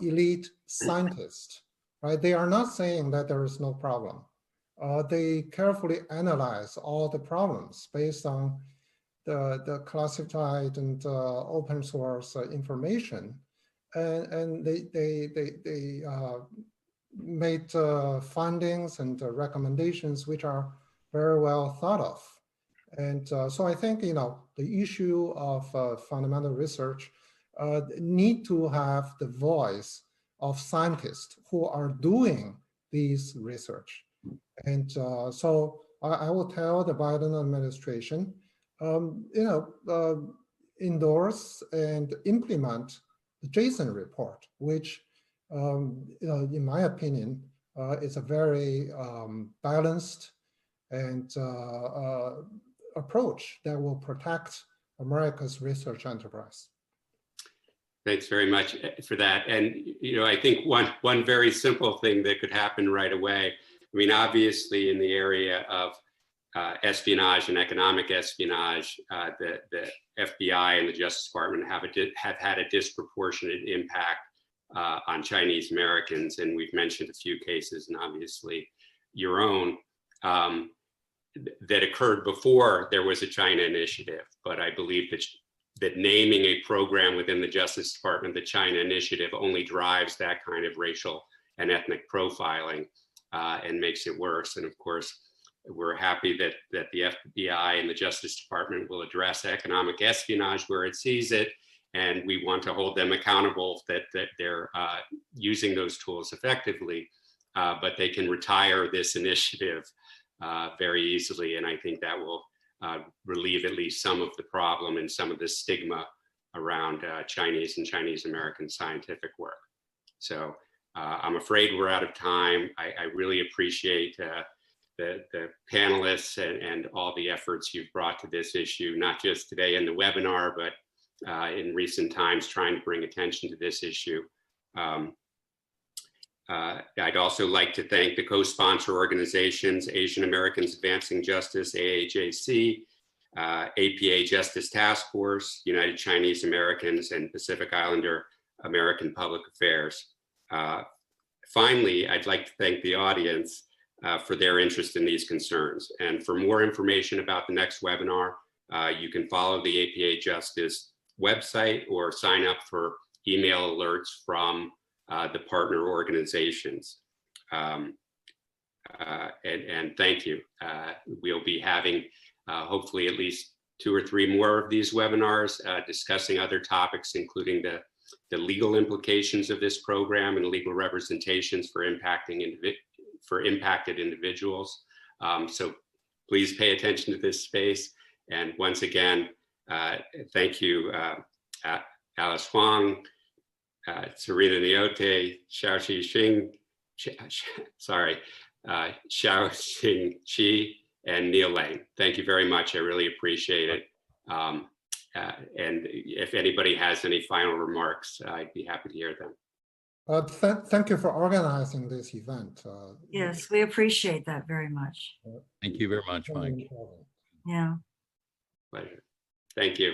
elite scientists, right? They are not saying that there is no problem. They carefully analyze all the problems based on the classified and open source information, and they made findings and recommendations which are very well thought of. And so I think, the issue of fundamental research need to have the voice of scientists who are doing these research. And so I will tell the Biden administration, endorse and implement the JSON report, which, in my opinion, is a very balanced and approach that will protect America's research enterprise. Thanks very much for that. And I think one very simple thing that could happen right away. I mean, obviously, in the area of espionage and economic espionage, the FBI and the Justice Department have had a disproportionate impact on Chinese Americans, and we've mentioned a few cases, and obviously your own, that occurred before there was a China initiative. But I believe that naming a program within the Justice Department the China Initiative only drives that kind of racial and ethnic profiling and makes it worse. And of course, we're happy that the FBI and the Justice Department will address economic espionage where it sees it, and we want to hold them accountable that they're using those tools effectively, but they can retire this initiative very easily, and I think that will relieve at least some of the problem and some of the stigma around Chinese and Chinese American scientific work. So I'm afraid we're out of time. I really appreciate the panelists and all the efforts you've brought to this issue, not just today in the webinar, but in recent times trying to bring attention to this issue. I'd also like to thank the co-sponsor organizations, Asian Americans Advancing Justice, AAJC, APA Justice Task Force, United Chinese Americans, and Pacific Islander American Public Affairs. Finally, I'd like to thank the audience for their interest in these concerns. And for more information about the next webinar, you can follow the APA Justice website or sign up for email alerts from the partner organizations. And thank you. We'll be having hopefully at least 2 or 3 more of these webinars discussing other topics, including the legal implications of this program and legal representations for impacted individuals. So please pay attention to this space. And once again, thank you, Alice Huang, Serena Niote, Xiaoxi Xing, Xiaoxing Qi, and Neil Lane. Thank you very much. I really appreciate it. And if anybody has any final remarks, I'd be happy to hear them. Thank you for organizing this event. Yes, we appreciate that very much. Thank you very much, Mike. Yeah. Pleasure. Thank you.